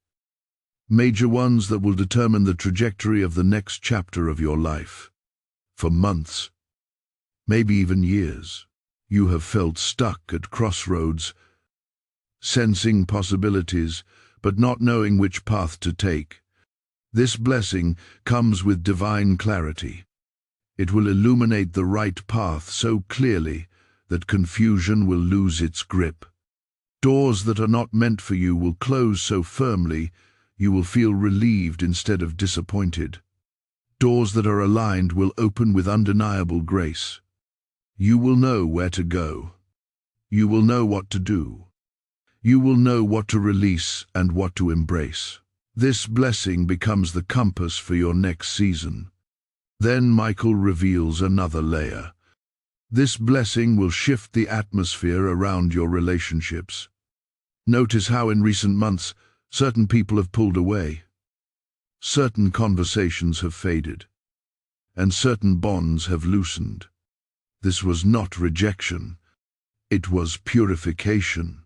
major ones that will determine the trajectory of the next chapter of your life. For months, maybe even years, you have felt stuck at crossroads, sensing possibilities, but not knowing which path to take. This blessing comes with divine clarity. It will illuminate the right path so clearly that confusion will lose its grip. Doors that are not meant for you will close so firmly you will feel relieved instead of disappointed. Doors that are aligned will open with undeniable grace. You will know where to go. You will know what to do. You will know what to release and what to embrace. This blessing becomes the compass for your next season. Then Michael reveals another layer. This blessing will shift the atmosphere around your relationships. Notice how in recent months certain people have pulled away. Certain conversations have faded, and certain bonds have loosened. This was not rejection, it was purification.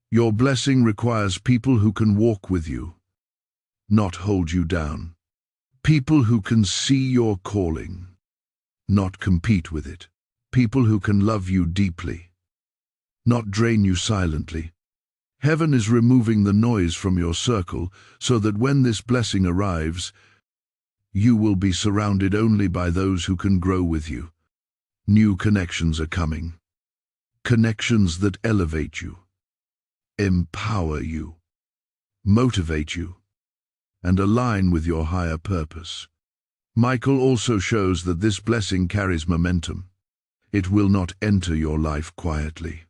Your blessing requires people who can walk with you, not hold you down. People who can see your calling, not compete with it. People who can love you deeply, not drain you silently. Heaven is removing the noise from your circle so that when this blessing arrives, you will be surrounded only by those who can grow with you. New connections are coming. Connections that elevate you, empower you, motivate you, and align with your higher purpose. Michael also shows that this blessing carries momentum. It will not enter your life quietly.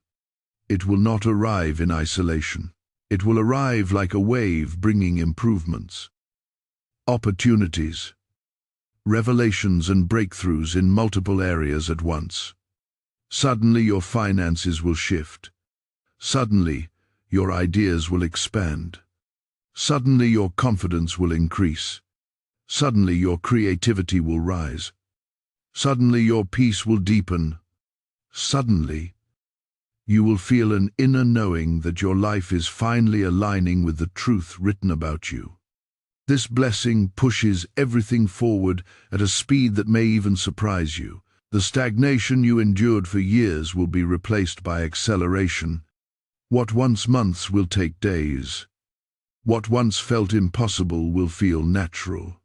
It will not arrive in isolation. It will arrive like a wave bringing improvements, opportunities, revelations and breakthroughs in multiple areas at once. Suddenly your finances will shift. Suddenly your ideas will expand. Suddenly your confidence will increase. Suddenly your creativity will rise. Suddenly your peace will deepen. Suddenly you will feel an inner knowing that your life is finally aligning with the truth written about you. This blessing pushes everything forward at a speed that may even surprise you. The stagnation you endured for years will be replaced by acceleration. What once months will take days. What once felt impossible will feel natural.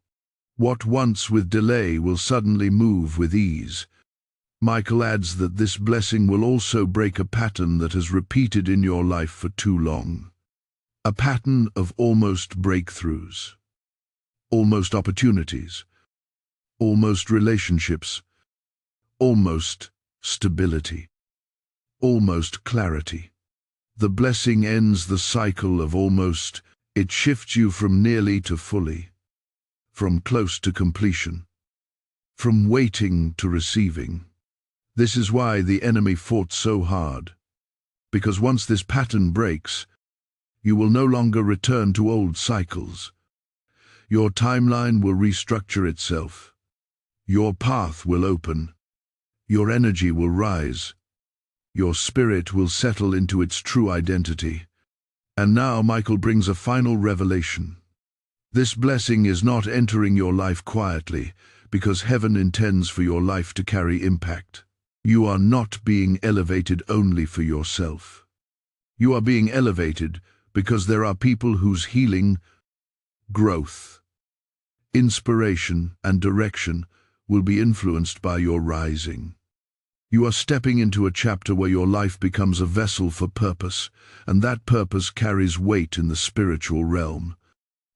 What once with delay will suddenly move with ease. Michael adds that this blessing will also break a pattern that has repeated in your life for too long. A pattern of almost breakthroughs, almost opportunities, almost relationships, almost stability, almost clarity. The blessing ends the cycle of almost. It shifts you from nearly to fully, from close to completion, from waiting to receiving. This is why the enemy fought so hard, because once this pattern breaks, you will no longer return to old cycles. Your timeline will restructure itself. Your path will open. Your energy will rise. Your spirit will settle into its true identity. And now Michael brings a final revelation. This blessing is not entering your life quietly, because heaven intends for your life to carry impact. You are not being elevated only for yourself. You are being elevated because there are people whose healing, growth, inspiration, and direction will be influenced by your rising. You are stepping into a chapter where your life becomes a vessel for purpose, and that purpose carries weight in the spiritual realm.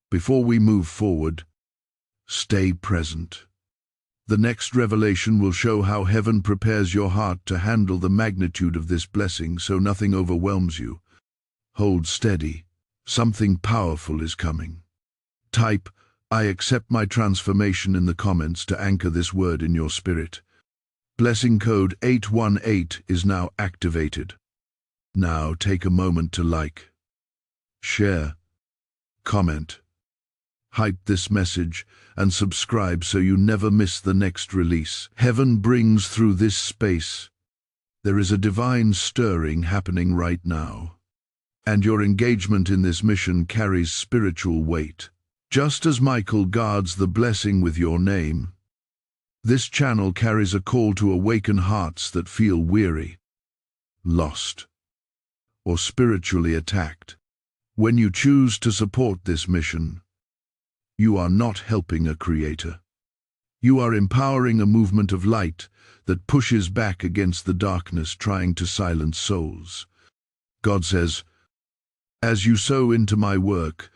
Before we move forward, stay present. The next revelation will show how heaven prepares your heart to handle the magnitude of this blessing so nothing overwhelms you. Hold steady. Something powerful is coming. Type, "I accept my transformation" in the comments to anchor this word in your spirit. Blessing code 818 is now activated. Now take a moment to like, share, comment, hype this message, and subscribe so you never miss the next release. Heaven brings through this space. There is a divine stirring happening right now, and your engagement in this mission carries spiritual weight. Just as Michael guards the blessing with your name, this channel carries a call to awaken hearts that feel weary, lost, or spiritually attacked. When you choose to support this mission, you are not helping a creator. You are empowering a movement of light that pushes back against the darkness trying to silence souls. God says, "As you sow into my work,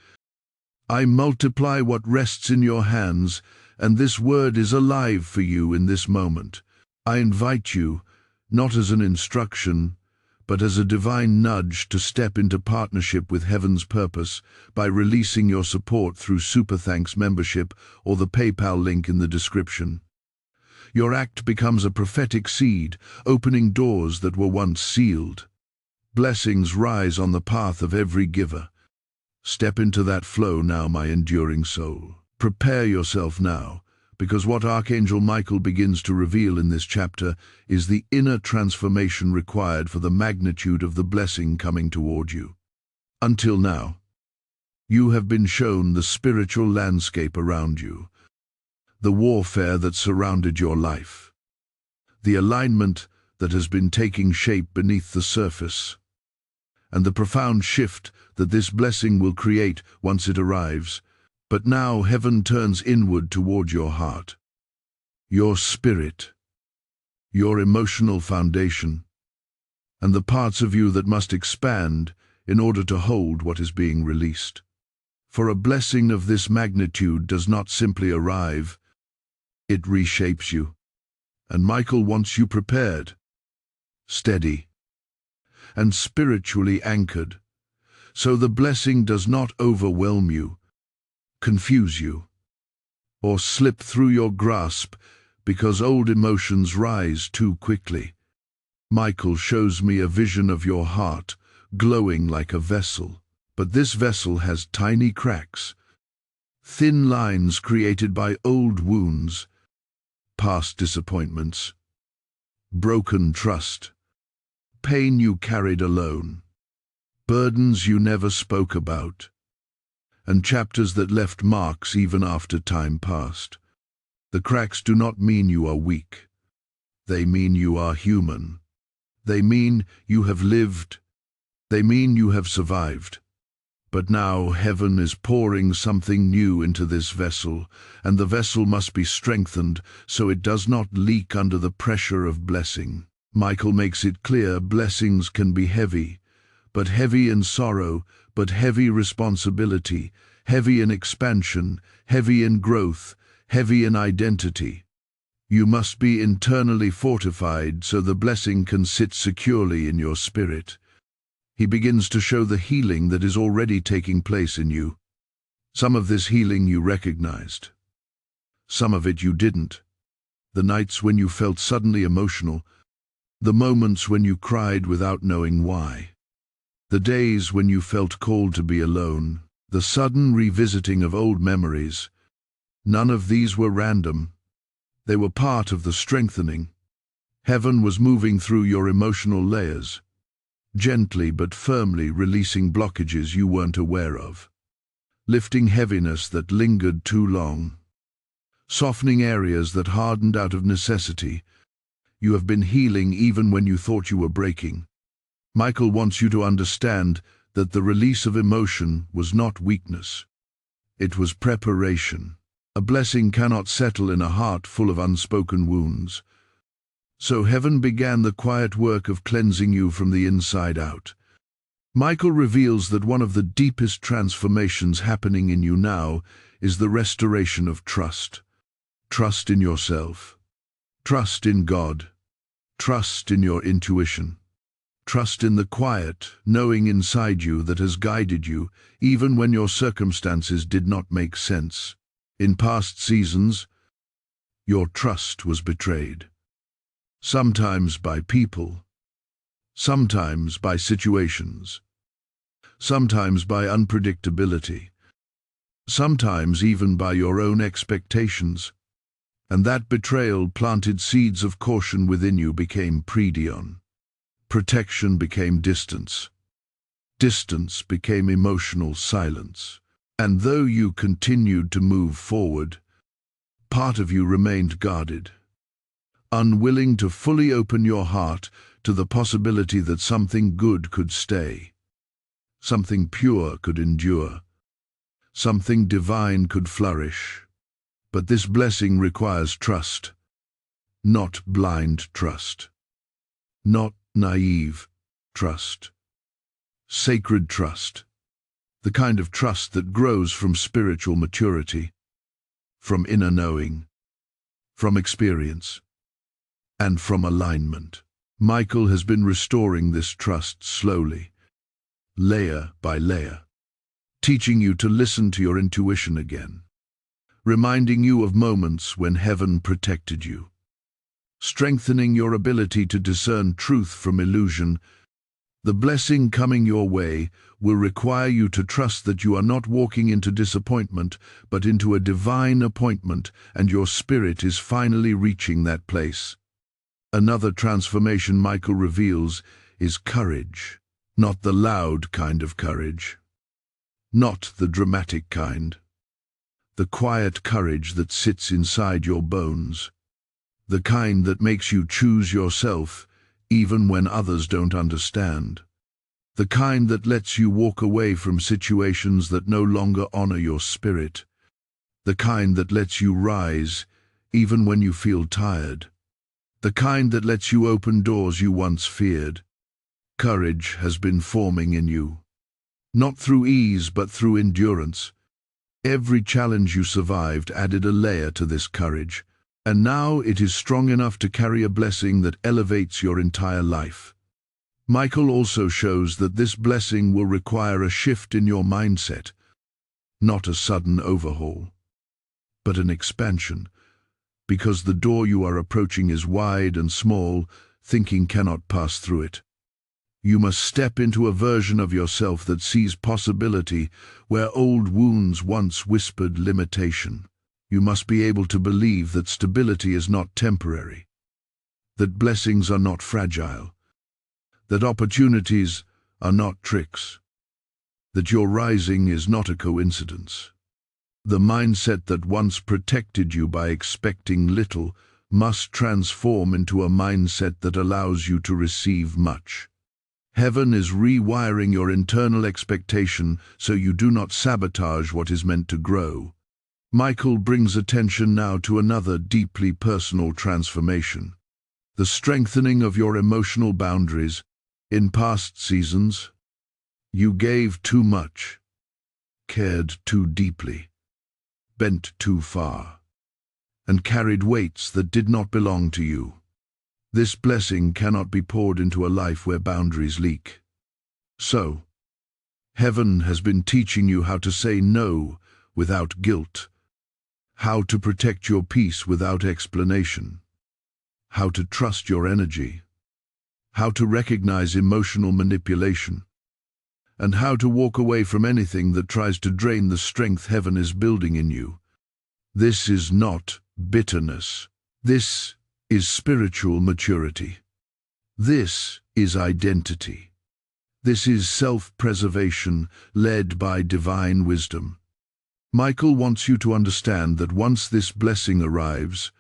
I multiply what rests in your hands, and this word is alive for you in this moment. I invite you, not as an instruction, but as a divine nudge to step into partnership with Heaven's purpose by releasing your support through Super Thanks membership or the PayPal link in the description. Your act becomes a prophetic seed, opening doors that were once sealed. Blessings rise on the path of every giver. Step into that flow now, my enduring soul. Prepare yourself now, because what Archangel Michael begins to reveal in this chapter is the inner transformation required for the magnitude of the blessing coming toward you. Until now, you have been shown the spiritual landscape around you, the warfare that surrounded your life, the alignment that has been taking shape beneath the surface, and the profound shift that this blessing will create once it arrives. But now heaven turns inward toward your heart, your spirit, your emotional foundation, and the parts of you that must expand in order to hold what is being released. For a blessing of this magnitude does not simply arrive, it reshapes you. And Michael wants you prepared, steady, and spiritually anchored, so the blessing does not overwhelm you, confuse you, or slip through your grasp because old emotions rise too quickly. Michael shows me a vision of your heart, glowing like a vessel, but this vessel has tiny cracks, thin lines created by old wounds, past disappointments, broken trust, pain you carried alone, burdens you never spoke about, and chapters that left marks even after time passed. The cracks do not mean you are weak. They mean you are human. They mean you have lived. They mean you have survived. But now heaven is pouring something new into this vessel, and the vessel must be strengthened so it does not leak under the pressure of blessing. Michael makes it clear blessings can be heavy, but heavy in sorrow, but heavy responsibility, heavy in expansion, heavy in growth, heavy in identity. You must be internally fortified so the blessing can sit securely in your spirit. He begins to show the healing that is already taking place in you. Some of this healing you recognized. Some of it you didn't. The nights when you felt suddenly emotional, the moments when you cried without knowing why, the days when you felt called to be alone, the sudden revisiting of old memories. None of these were random. They were part of the strengthening. Heaven was moving through your emotional layers, gently but firmly releasing blockages you weren't aware of, lifting heaviness that lingered too long, softening areas that hardened out of necessity. You have been healing even when you thought you were breaking. Michael wants you to understand that the release of emotion was not weakness. It was preparation. A blessing cannot settle in a heart full of unspoken wounds. So heaven began the quiet work of cleansing you from the inside out. Michael reveals that one of the deepest transformations happening in you now is the restoration of trust. Trust in yourself. Trust in God. Trust in your intuition. Trust in the quiet, knowing inside you that has guided you, even when your circumstances did not make sense. In past seasons, your trust was betrayed. Sometimes by people, sometimes by situations, sometimes by unpredictability, sometimes even by your own expectations. And that betrayal planted seeds of caution within you became predion. Protection became distance. Distance became emotional silence. And though you continued to move forward, part of you remained guarded, unwilling to fully open your heart to the possibility that something good could stay, something pure could endure, something divine could flourish. But this blessing requires trust, not blind trust, not naive trust, sacred trust, the kind of trust that grows from spiritual maturity, from inner knowing, from experience, and from alignment. Michael has been restoring this trust slowly, layer by layer, teaching you to listen to your intuition again, reminding you of moments when heaven protected you, strengthening your ability to discern truth from illusion. The blessing coming your way will require you to trust that you are not walking into disappointment, but into a divine appointment, and your spirit is finally reaching that place. Another transformation Michael reveals is courage, not the loud kind of courage, not the dramatic kind, the quiet courage that sits inside your bones, the kind that makes you choose yourself even when others don't understand, the kind that lets you walk away from situations that no longer honor your spirit, the kind that lets you rise even when you feel tired, the kind that lets you open doors you once feared. Courage has been forming in you, not through ease but through endurance. Every challenge you survived added a layer to this courage, and now it is strong enough to carry a blessing that elevates your entire life. Michael also shows that this blessing will require a shift in your mindset, not a sudden overhaul, but an expansion. Because the door you are approaching is wide and small, thinking cannot pass through it. You must step into a version of yourself that sees possibility where old wounds once whispered limitation. You must be able to believe that stability is not temporary, that blessings are not fragile, that opportunities are not tricks, that your rising is not a coincidence. The mindset that once protected you by expecting little must transform into a mindset that allows you to receive much. Heaven is rewiring your internal expectation so you do not sabotage what is meant to grow. Michael brings attention now to another deeply personal transformation, the strengthening of your emotional boundaries. In past seasons, you gave too much, cared too deeply, bent too far, and carried weights that did not belong to you. This blessing cannot be poured into a life where boundaries leak. So, heaven has been teaching you how to say no without guilt, how to protect your peace without explanation, how to trust your energy, how to recognize emotional manipulation, and how to walk away from anything that tries to drain the strength heaven is building in you. This is not bitterness. This is spiritual maturity. This is identity. This is self-preservation led by divine wisdom. Michael wants you to understand that once this blessing arrives,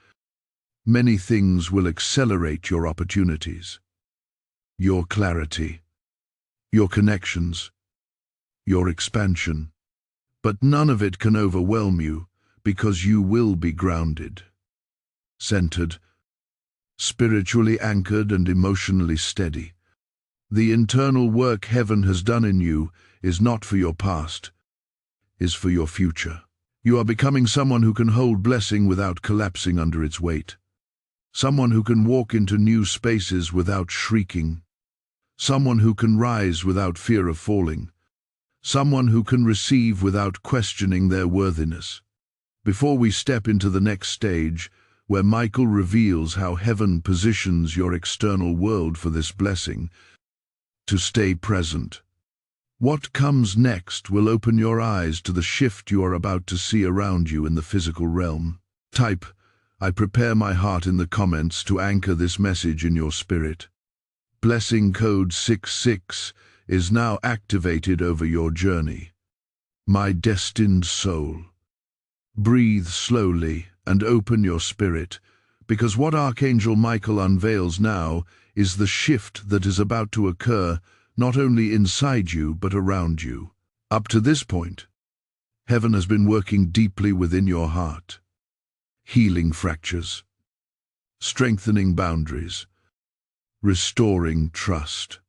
many things will accelerate your opportunities, your clarity, your connections, your expansion. But none of it can overwhelm you because you will be grounded, centered, spiritually anchored and emotionally steady. The internal work heaven has done in you is not for your past, is for your future. You are becoming someone who can hold blessing without collapsing under its weight. Someone who can walk into new spaces without shrieking. someone who can rise without fear of falling, someone who can receive without questioning their worthiness. Before we step into the next stage, where Michael reveals how heaven positions your external world for this blessing, to stay present. What comes next will open your eyes to the shift you are about to see around you in the physical realm. Type, "I prepare my heart" in the comments to anchor this message in your spirit. Blessing code 66 is now activated over your journey. My destined soul. Breathe slowly and open your spirit, because what Archangel Michael unveils now is the shift that is about to occur not only inside you but around you. Up to this point, heaven has been working deeply within your heart, healing fractures, strengthening boundaries, restoring trust,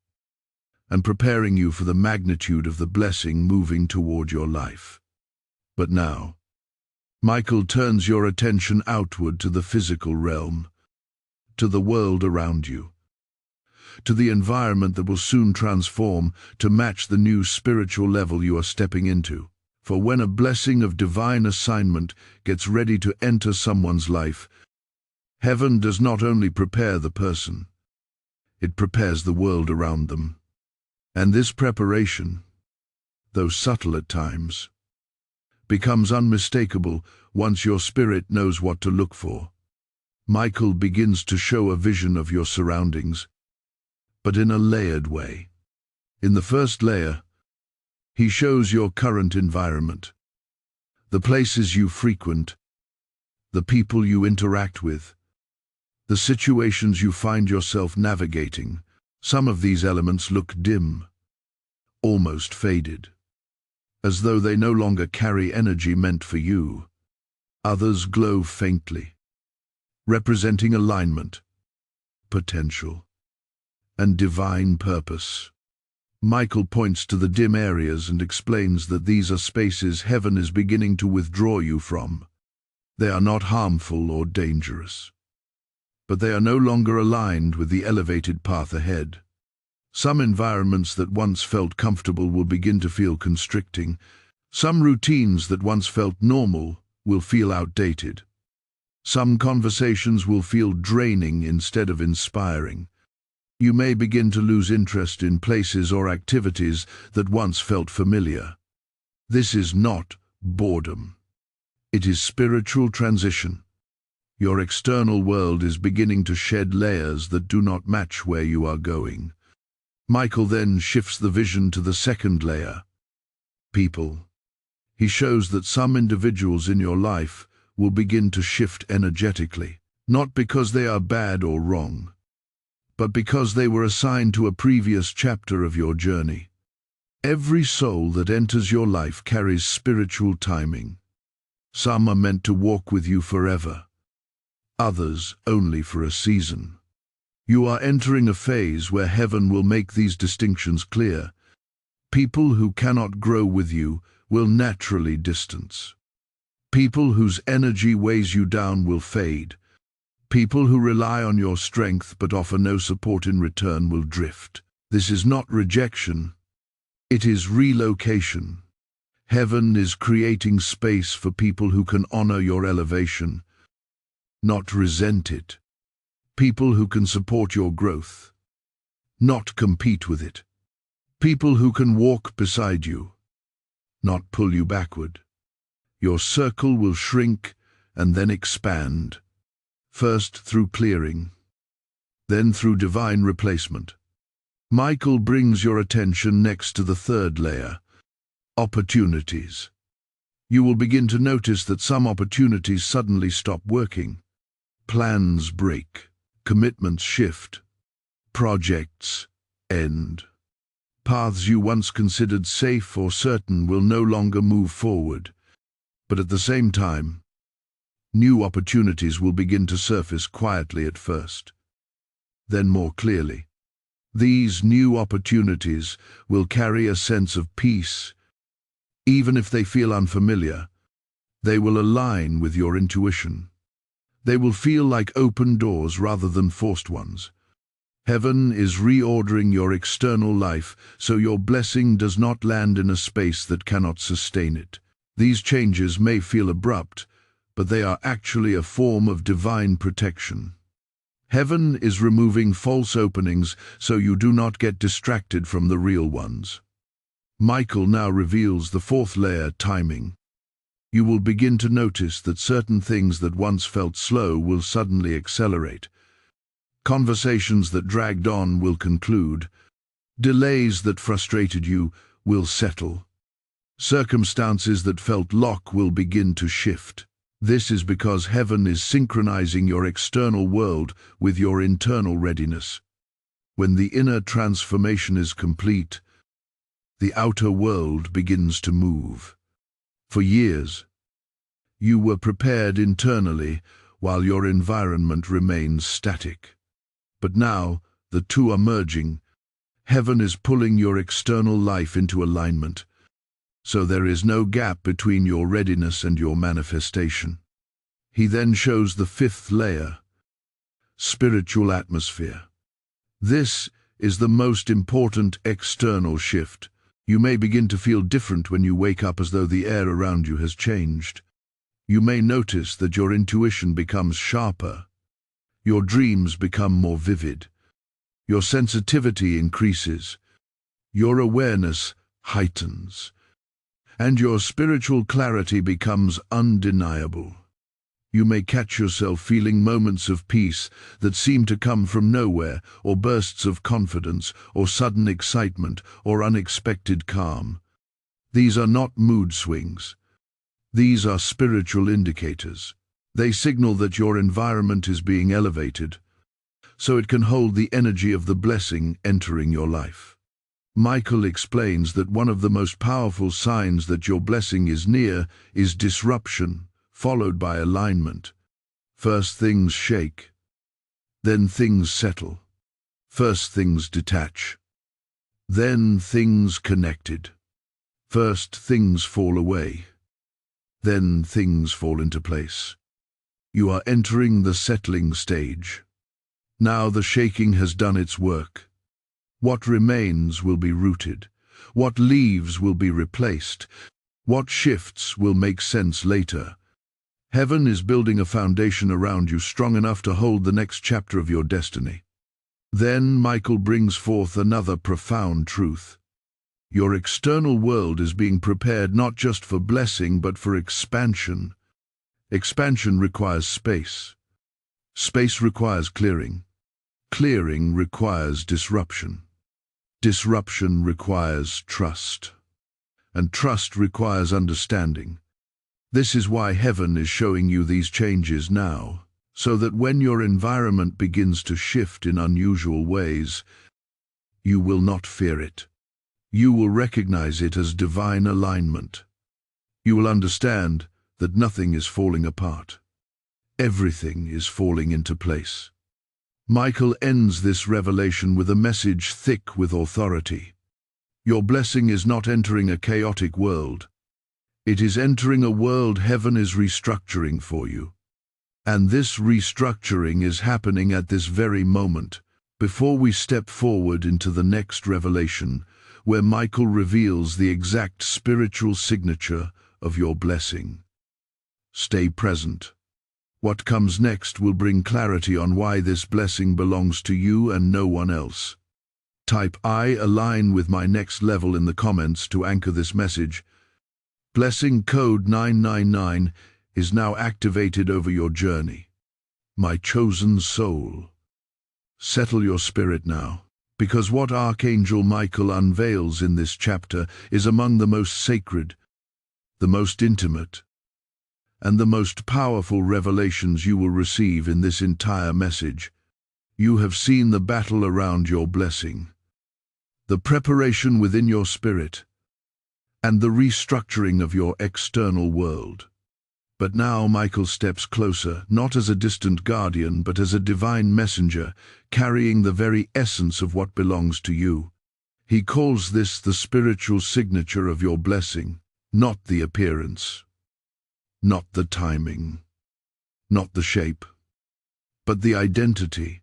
and preparing you for the magnitude of the blessing moving toward your life. But now, Michael turns your attention outward to the physical realm, to the world around you, to the environment that will soon transform to match the new spiritual level you are stepping into. For when a blessing of divine assignment gets ready to enter someone's life, heaven does not only prepare the person, it prepares the world around them. And this preparation, though subtle at times, becomes unmistakable once your spirit knows what to look for. Michael begins to show a vision of your surroundings, but in a layered way. In the first layer, he shows your current environment, the places you frequent, the people you interact with, the situations you find yourself navigating. Some of these elements look dim, almost faded, as though they no longer carry energy meant for you. Others glow faintly, representing alignment, potential, and divine purpose. Michael points to the dim areas and explains that these are spaces heaven is beginning to withdraw you from. They are not harmful or dangerous, but they are no longer aligned with the elevated path ahead. Some environments that once felt comfortable will begin to feel constricting. Some routines that once felt normal will feel outdated. Some conversations will feel draining instead of inspiring. You may begin to lose interest in places or activities that once felt familiar. This is not boredom. It is spiritual transition. Your external world is beginning to shed layers that do not match where you are going. Michael then shifts the vision to the second layer, people. He shows that some individuals in your life will begin to shift energetically, not because they are bad or wrong, but because they were assigned to a previous chapter of your journey. Every soul that enters your life carries spiritual timing. Some are meant to walk with you forever, others only for a season. You are entering a phase where heaven will make these distinctions clear. People who cannot grow with you will naturally distance. People whose energy weighs you down will fade. People who rely on your strength but offer no support in return will drift. This is not rejection, it is relocation. Heaven is creating space for people who can honor your elevation, not resent it. People who can support your growth, not compete with it. People who can walk beside you, not pull you backward. Your circle will shrink and then expand, first through clearing, then through divine replacement. Michael brings your attention next to the third layer, opportunities. You will begin to notice that some opportunities suddenly stop working. Plans break. Commitments shift, projects end. Paths you once considered safe or certain will no longer move forward. But at the same time, new opportunities will begin to surface quietly at first, then more clearly. These new opportunities will carry a sense of peace. Even if they feel unfamiliar, they will align with your intuition. They will feel like open doors rather than forced ones. Heaven is reordering your external life so your blessing does not land in a space that cannot sustain it. These changes may feel abrupt, but they are actually a form of divine protection. Heaven is removing false openings so you do not get distracted from the real ones. Michael now reveals the fourth layer, timing. You will begin to notice that certain things that once felt slow will suddenly accelerate. Conversations that dragged on will conclude. Delays that frustrated you will settle. Circumstances that felt locked will begin to shift. This is because heaven is synchronizing your external world with your internal readiness. When the inner transformation is complete, the outer world begins to move. For years, you were prepared internally while your environment remains static. But now, the two are merging. Heaven is pulling your external life into alignment, so there is no gap between your readiness and your manifestation. He then shows the fifth layer, spiritual atmosphere. This is the most important external shift. You may begin to feel different when you wake up, as though the air around you has changed. You may notice that your intuition becomes sharper. Your dreams become more vivid. Your sensitivity increases. Your awareness heightens. And your spiritual clarity becomes undeniable. You may catch yourself feeling moments of peace that seem to come from nowhere, or bursts of confidence, or sudden excitement, or unexpected calm. These are not mood swings. These are spiritual indicators. They signal that your environment is being elevated, so it can hold the energy of the blessing entering your life. Michael explains that one of the most powerful signs that your blessing is near is disruption, followed by alignment. First things shake, then things settle. First things detach, then things connected. First things fall away, then things fall into place. You are entering the settling stage. Now the shaking has done its work. What remains will be rooted. What leaves will be replaced. What shifts will make sense later. Heaven is building a foundation around you strong enough to hold the next chapter of your destiny. Then Michael brings forth another profound truth. Your external world is being prepared not just for blessing but for expansion. Expansion requires space. Space requires clearing. Clearing requires disruption. Disruption requires trust. And trust requires understanding. This is why heaven is showing you these changes now, so that when your environment begins to shift in unusual ways, you will not fear it. You will recognize it as divine alignment. You will understand that nothing is falling apart. Everything is falling into place. Michael ends this revelation with a message thick with authority. Your blessing is not entering a chaotic world. It is entering a world heaven is restructuring for you. And this restructuring is happening at this very moment, before we step forward into the next revelation, where Michael reveals the exact spiritual signature of your blessing. Stay present. What comes next will bring clarity on why this blessing belongs to you and no one else. Type "I align with my next level" in the comments to anchor this message. Blessing code 999 is now activated over your journey. My chosen soul. Settle your spirit now, because what Archangel Michael unveils in this chapter is among the most sacred, the most intimate, and the most powerful revelations you will receive in this entire message. You have seen the battle around your blessing, the preparation within your spirit, and the restructuring of your external world. But now Michael steps closer, not as a distant guardian, but as a divine messenger, carrying the very essence of what belongs to you. He calls this the spiritual signature of your blessing, not the appearance, not the timing, not the shape, but the identity.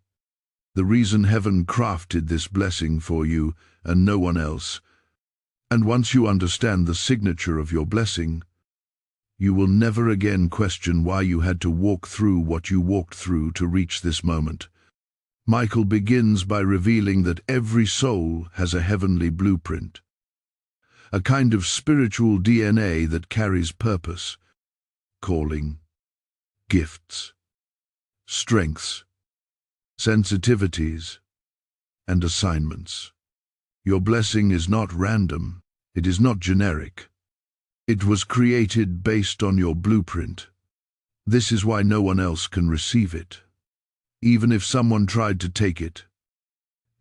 The reason heaven crafted this blessing for you and no one else. And once you understand the signature of your blessing, you will never again question why you had to walk through what you walked through to reach this moment. Michael begins by revealing that every soul has a heavenly blueprint, a kind of spiritual DNA that carries purpose, calling, gifts, strengths, sensitivities, and assignments. Your blessing is not random, it is not generic. It was created based on your blueprint. This is why no one else can receive it. Even if someone tried to take it,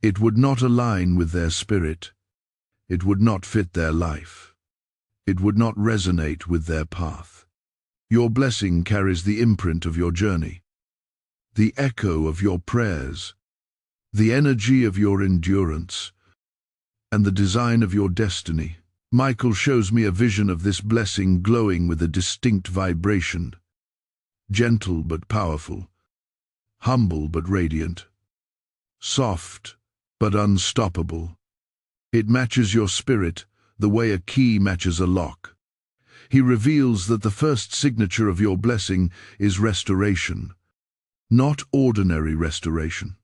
it would not align with their spirit. It would not fit their life. It would not resonate with their path. Your blessing carries the imprint of your journey, the echo of your prayers, the energy of your endurance, and the design of your destiny. Michael shows me a vision of this blessing glowing with a distinct vibration, gentle but powerful, humble but radiant, soft but unstoppable. It matches your spirit the way a key matches a lock. He reveals that the first signature of your blessing is restoration, not ordinary restoration,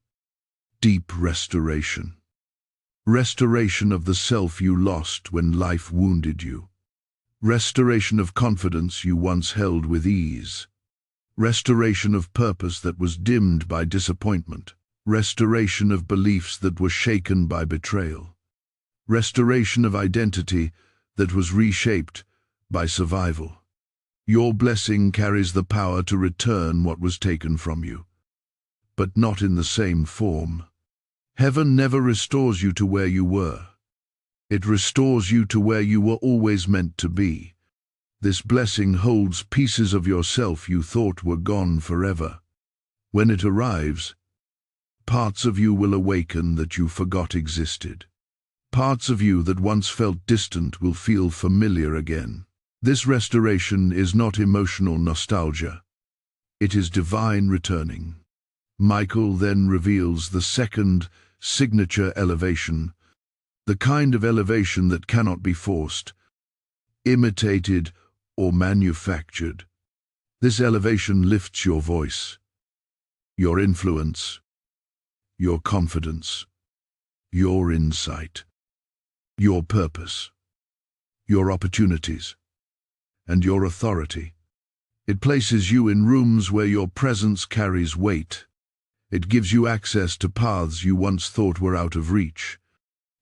deep restoration. Restoration of the self you lost when life wounded you. Restoration of confidence you once held with ease. Restoration of purpose that was dimmed by disappointment. Restoration of beliefs that were shaken by betrayal. Restoration of identity that was reshaped by survival. Your blessing carries the power to return what was taken from you, but not in the same form. Heaven never restores you to where you were. It restores you to where you were always meant to be. This blessing holds pieces of yourself you thought were gone forever. When it arrives, parts of you will awaken that you forgot existed. Parts of you that once felt distant will feel familiar again. This restoration is not emotional nostalgia. It is divine returning. Michael then reveals the second signature elevation, the kind of elevation that cannot be forced, imitated, or manufactured. This elevation lifts your voice, your influence, your confidence, your insight, your purpose, your opportunities, and your authority. It places you in rooms where your presence carries weight. It gives you access to paths you once thought were out of reach.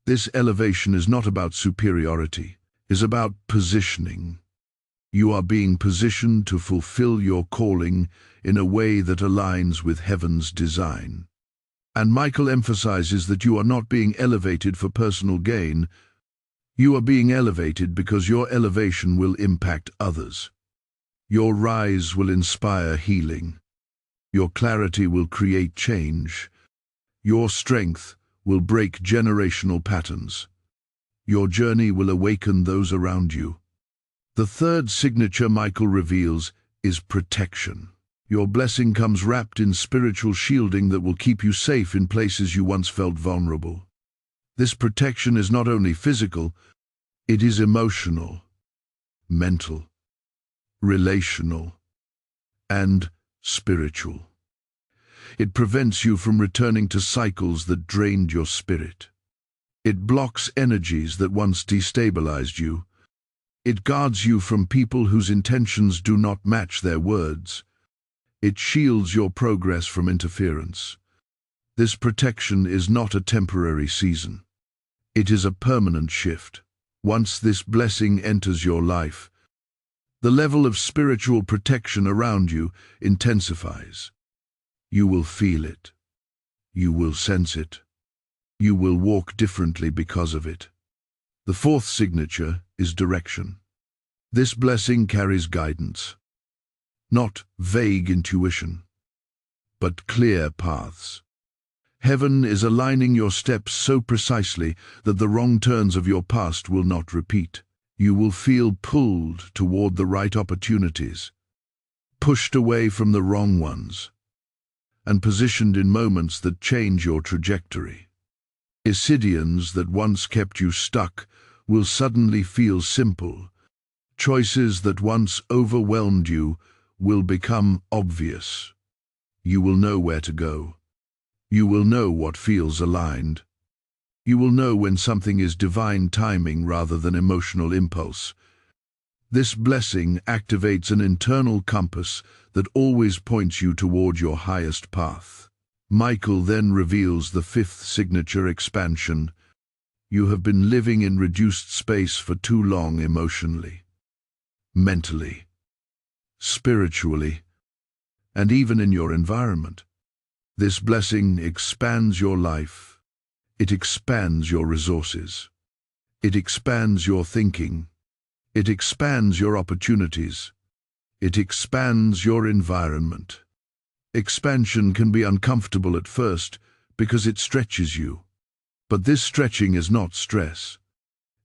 This elevation is not about superiority, it is about positioning. You are being positioned to fulfill your calling in a way that aligns with heaven's design. And Michael emphasizes that you are not being elevated for personal gain. You are being elevated because your elevation will impact others. Your rise will inspire healing. Your clarity will create change. Your strength will break generational patterns. Your journey will awaken those around you. The third signature Michael reveals is protection. Your blessing comes wrapped in spiritual shielding that will keep you safe in places you once felt vulnerable. This protection is not only physical, it is emotional, mental, relational, and spiritual. It prevents you from returning to cycles that drained your spirit. It blocks energies that once destabilized you. It guards you from people whose intentions do not match their words. It shields your progress from interference. This protection is not a temporary season. It is a permanent shift. Once this blessing enters your life, the level of spiritual protection around you intensifies. You will feel it. You will sense it. You will walk differently because of it. The fourth signature is direction. This blessing carries guidance, not vague intuition, but clear paths. Heaven is aligning your steps so precisely that the wrong turns of your past will not repeat. You will feel pulled toward the right opportunities, pushed away from the wrong ones. and positioned in moments that change your trajectory. Decisions that once kept you stuck will suddenly feel simple. Choices that once overwhelmed you will become obvious. You will know where to go. You will know what feels aligned. You will know when something is divine timing rather than emotional impulse. This blessing activates an internal compass that always points you toward your highest path. Michael then reveals the fifth signature, expansion. You have been living in reduced space for too long emotionally, mentally, spiritually, and even in your environment. This blessing expands your life. It expands your resources. It expands your thinking. It expands your opportunities. It expands your environment. Expansion can be uncomfortable at first because it stretches you. But this stretching is not stress.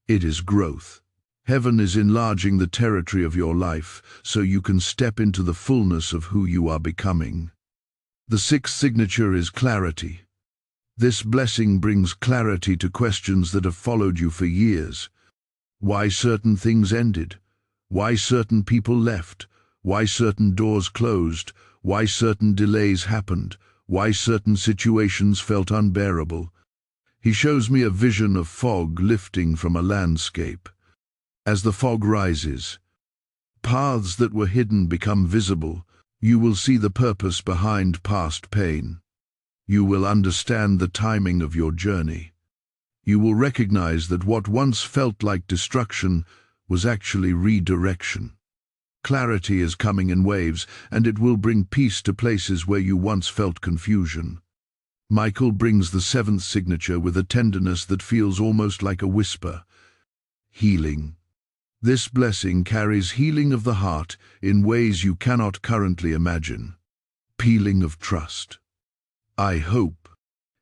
It is growth. Heaven is enlarging the territory of your life so you can step into the fullness of who you are becoming. The sixth signature is clarity. This blessing brings clarity to questions that have followed you for years. Why certain things ended, why certain people left, why certain doors closed, why certain delays happened, why certain situations felt unbearable. He shows me a vision of fog lifting from a landscape. As the fog rises, paths that were hidden become visible. You will see the purpose behind past pain. You will understand the timing of your journey. You will recognize that what once felt like destruction was actually redirection. Clarity is coming in waves, and it will bring peace to places where you once felt confusion. Michael brings the seventh signature with a tenderness that feels almost like a whisper. Healing. This blessing carries healing of the heart in ways you cannot currently imagine. Peeling of trust. I hope.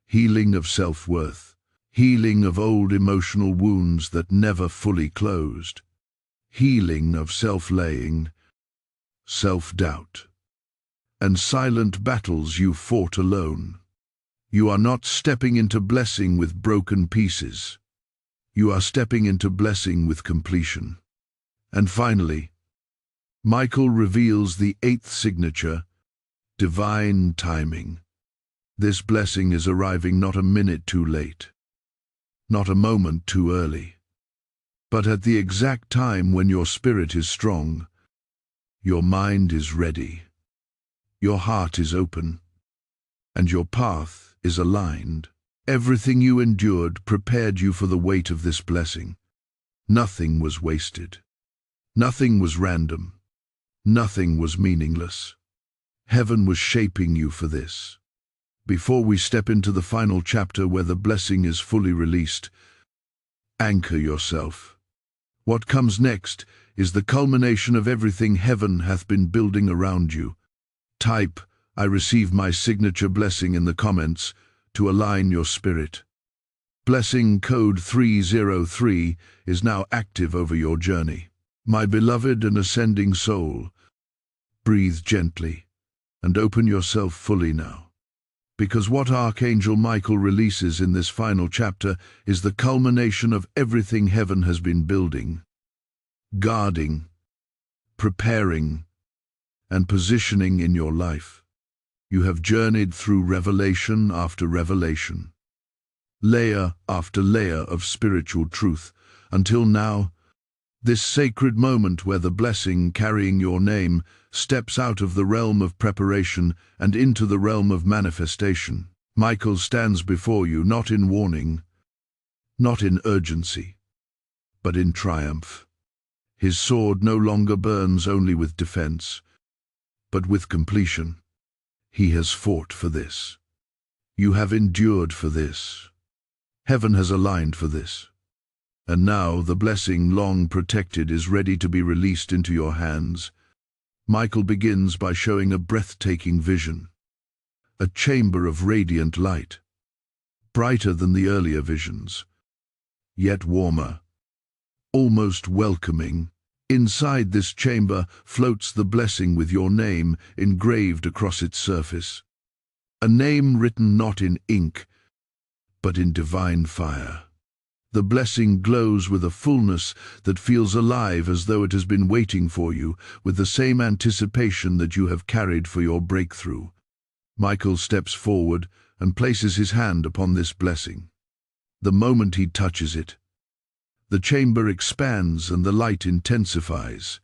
Healing of self-worth. Healing of old emotional wounds that never fully closed. Healing of self-laying, self-doubt, and silent battles you fought alone. You are not stepping into blessing with broken pieces. You are stepping into blessing with completion. And finally, Michael reveals the eighth signature, divine timing. This blessing is arriving not a minute too late, not a moment too early, but at the exact time when your spirit is strong, your mind is ready, your heart is open, and your path is aligned. Everything you endured prepared you for the weight of this blessing. Nothing was wasted. Nothing was random. Nothing was meaningless. Heaven was shaping you for this. Before we step into the final chapter where the blessing is fully released, anchor yourself. What comes next is the culmination of everything heaven hath been building around you. Type, I receive my signature blessing in the comments to align your spirit. Blessing code 303 is now active over your journey. My beloved and ascending soul, breathe gently and open yourself fully now. Because what Archangel Michael releases in this final chapter is the culmination of everything heaven has been building, guarding, preparing, and positioning in your life. You have journeyed through revelation after revelation, layer after layer of spiritual truth, until now, this sacred moment where the blessing carrying your name steps out of the realm of preparation and into the realm of manifestation. Michael stands before you not in warning, not in urgency, but in triumph. His sword no longer burns only with defense, but with completion. He has fought for this. You have endured for this. Heaven has aligned for this. And now the blessing long protected is ready to be released into your hands. Michael begins by showing a breathtaking vision. A chamber of radiant light, brighter than the earlier visions, yet warmer, almost welcoming. Inside this chamber floats the blessing with your name engraved across its surface. a name written not in ink, but in divine fire. The blessing glows with a fullness that feels alive, as though it has been waiting for you, with the same anticipation that you have carried for your breakthrough. Michael steps forward and places his hand upon this blessing. The moment he touches it, the chamber expands and the light intensifies.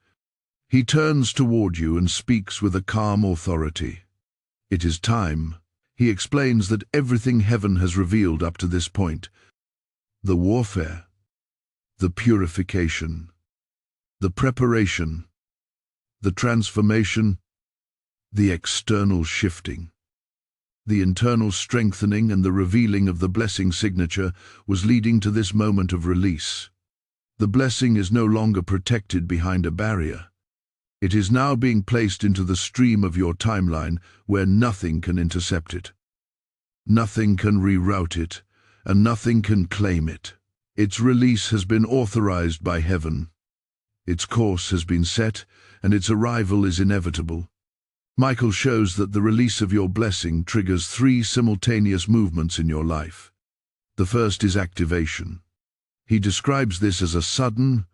He turns toward you and speaks with a calm authority. It is time. He explains that everything heaven has revealed up to this point, the warfare, the purification, the preparation, the transformation, the external shifting, the internal strengthening and the revealing of the blessing signature was leading to this moment of release. The blessing is no longer protected behind a barrier. It is now being placed into the stream of your timeline where nothing can intercept it. Nothing can reroute it, and nothing can claim it. Its release has been authorized by heaven. Its course has been set, and its arrival is inevitable. Michael shows that the release of your blessing triggers 3 simultaneous movements in your life. The first is activation. He describes this as a sudden,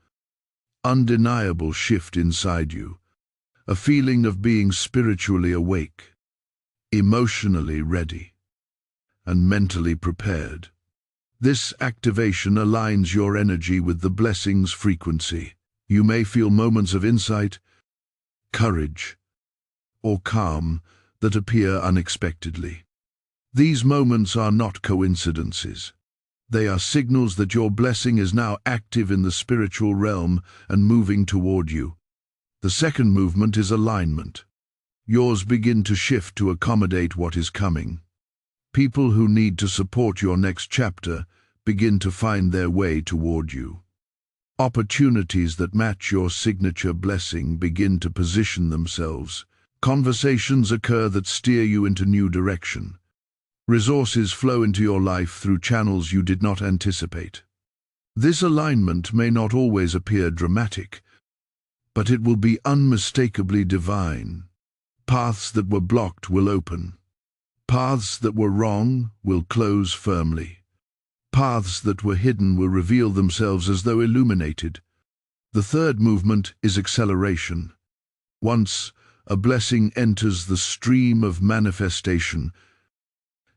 undeniable shift inside you, a feeling of being spiritually awake, emotionally ready, and mentally prepared. This activation aligns your energy with the blessing's frequency. You may feel moments of insight, courage, or calm that appear unexpectedly. These moments are not coincidences. They are signals that your blessing is now active in the spiritual realm and moving toward you. The second movement is alignment. Yours begin to shift to accommodate what is coming. People who need to support your next chapter begin to find their way toward you. Opportunities that match your signature blessing begin to position themselves. Conversations occur that steer you into new direction. Resources flow into your life through channels you did not anticipate. This alignment may not always appear dramatic, but it will be unmistakably divine. Paths that were blocked will open. Paths that were wrong will close firmly. Paths that were hidden will reveal themselves as though illuminated. The third movement is acceleration. Once a blessing enters the stream of manifestation,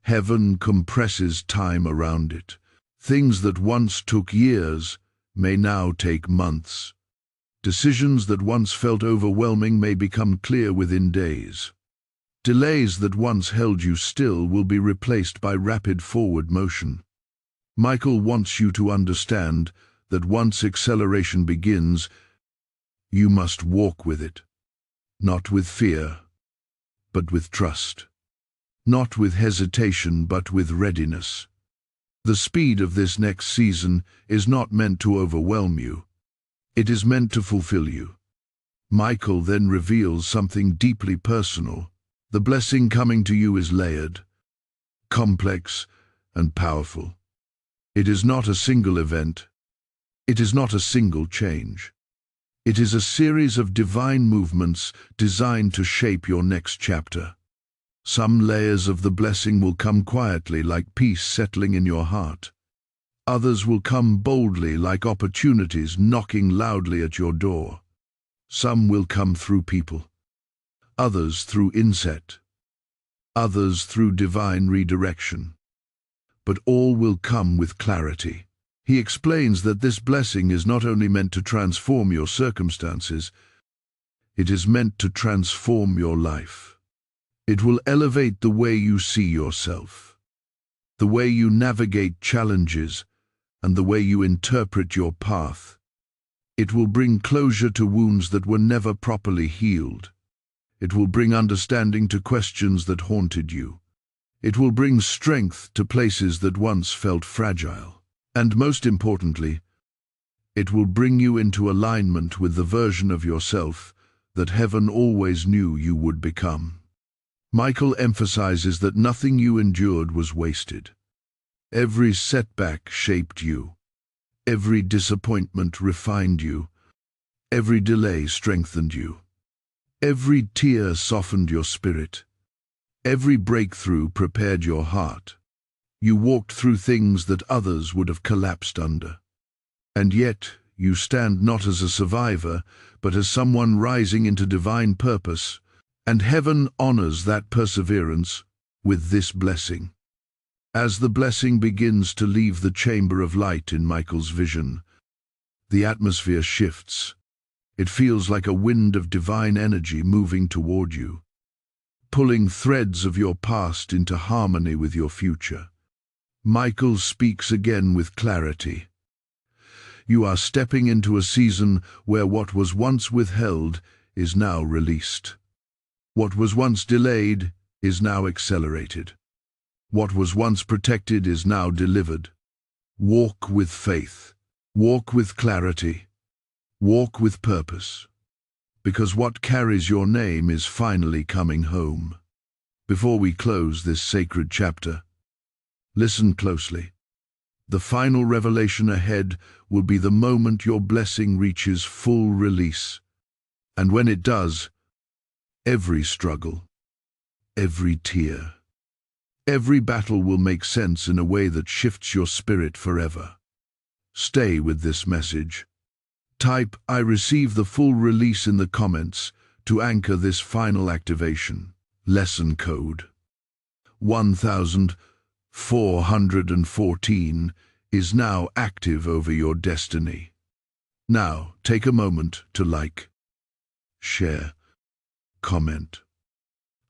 heaven compresses time around it. Things that once took years may now take months. Decisions that once felt overwhelming may become clear within days. Delays that once held you still will be replaced by rapid forward motion. Michael wants you to understand that once acceleration begins, you must walk with it. Not with fear, but with trust. Not with hesitation, but with readiness. The speed of this next season is not meant to overwhelm you. It is meant to fulfill you. Michael then reveals something deeply personal. The blessing coming to you is layered, complex, and powerful. It is not a single event. It is not a single change. It is a series of divine movements designed to shape your next chapter. Some layers of the blessing will come quietly, like peace settling in your heart. Others will come boldly, like opportunities knocking loudly at your door. Some will come through people. Others through inset, others through divine redirection. But all will come with clarity. He explains that this blessing is not only meant to transform your circumstances, it is meant to transform your life. It will elevate the way you see yourself, the way you navigate challenges, and the way you interpret your path. It will bring closure to wounds that were never properly healed. It will bring understanding to questions that haunted you. It will bring strength to places that once felt fragile. And most importantly, it will bring you into alignment with the version of yourself that heaven always knew you would become. Michael emphasizes that nothing you endured was wasted. Every setback shaped you. Every disappointment refined you. Every delay strengthened you. Every tear softened your spirit. Every breakthrough prepared your heart. You walked through things that others would have collapsed under. And yet, you stand not as a survivor, but as someone rising into divine purpose, and heaven honors that perseverance with this blessing. As the blessing begins to leave the chamber of light in Michael's vision, the atmosphere shifts. It feels like a wind of divine energy moving toward you, pulling threads of your past into harmony with your future. Michael speaks again with clarity. You are stepping into a season where what was once withheld is now released. What was once delayed is now accelerated. What was once protected is now delivered. Walk with faith. Walk with clarity. Walk with purpose. Because what carries your name is finally coming home. Before we close this sacred chapter, listen closely. The final revelation ahead will be the moment your blessing reaches full release. And when it does, every struggle, every tear, every battle will make sense in a way that shifts your spirit forever. Stay with this message. Type "I receive the full release" in the comments to anchor this final activation. Lesson code 1414 is now active over your destiny. Now, take a moment to like, share, comment,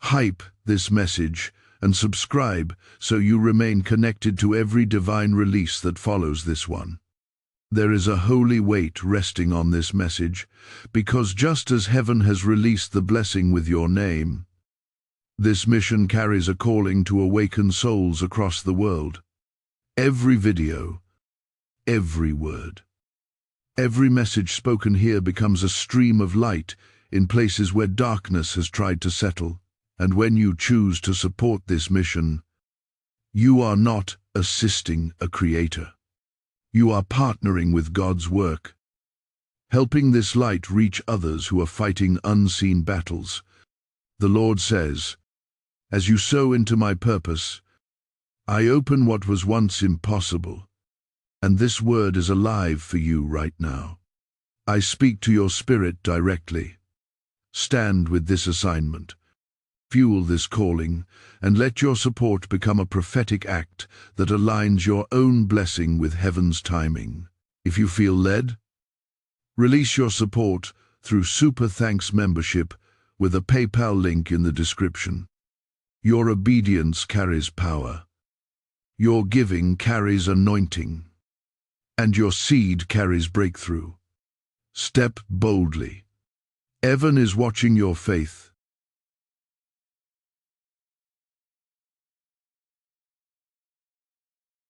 hype this message, and subscribe so you remain connected to every divine release that follows this one. There is a holy weight resting on this message, because just as heaven has released the blessing with your name, this mission carries a calling to awaken souls across the world. Every video, every word, every message spoken here becomes a stream of light in places where darkness has tried to settle. And when you choose to support this mission, you are not assisting a creator. You are partnering with God's work, helping this light reach others who are fighting unseen battles. The Lord says, "As you sow into my purpose, I open what was once impossible, and this word is alive for you right now. I speak to your spirit directly. Stand with this assignment. Fuel this calling, and let your support become a prophetic act that aligns your own blessing with heaven's timing. If you feel led, release your support through Super Thanks membership with a PayPal link in the description. Your obedience carries power. Your giving carries anointing. And your seed carries breakthrough. Step boldly. Heaven is watching your faith,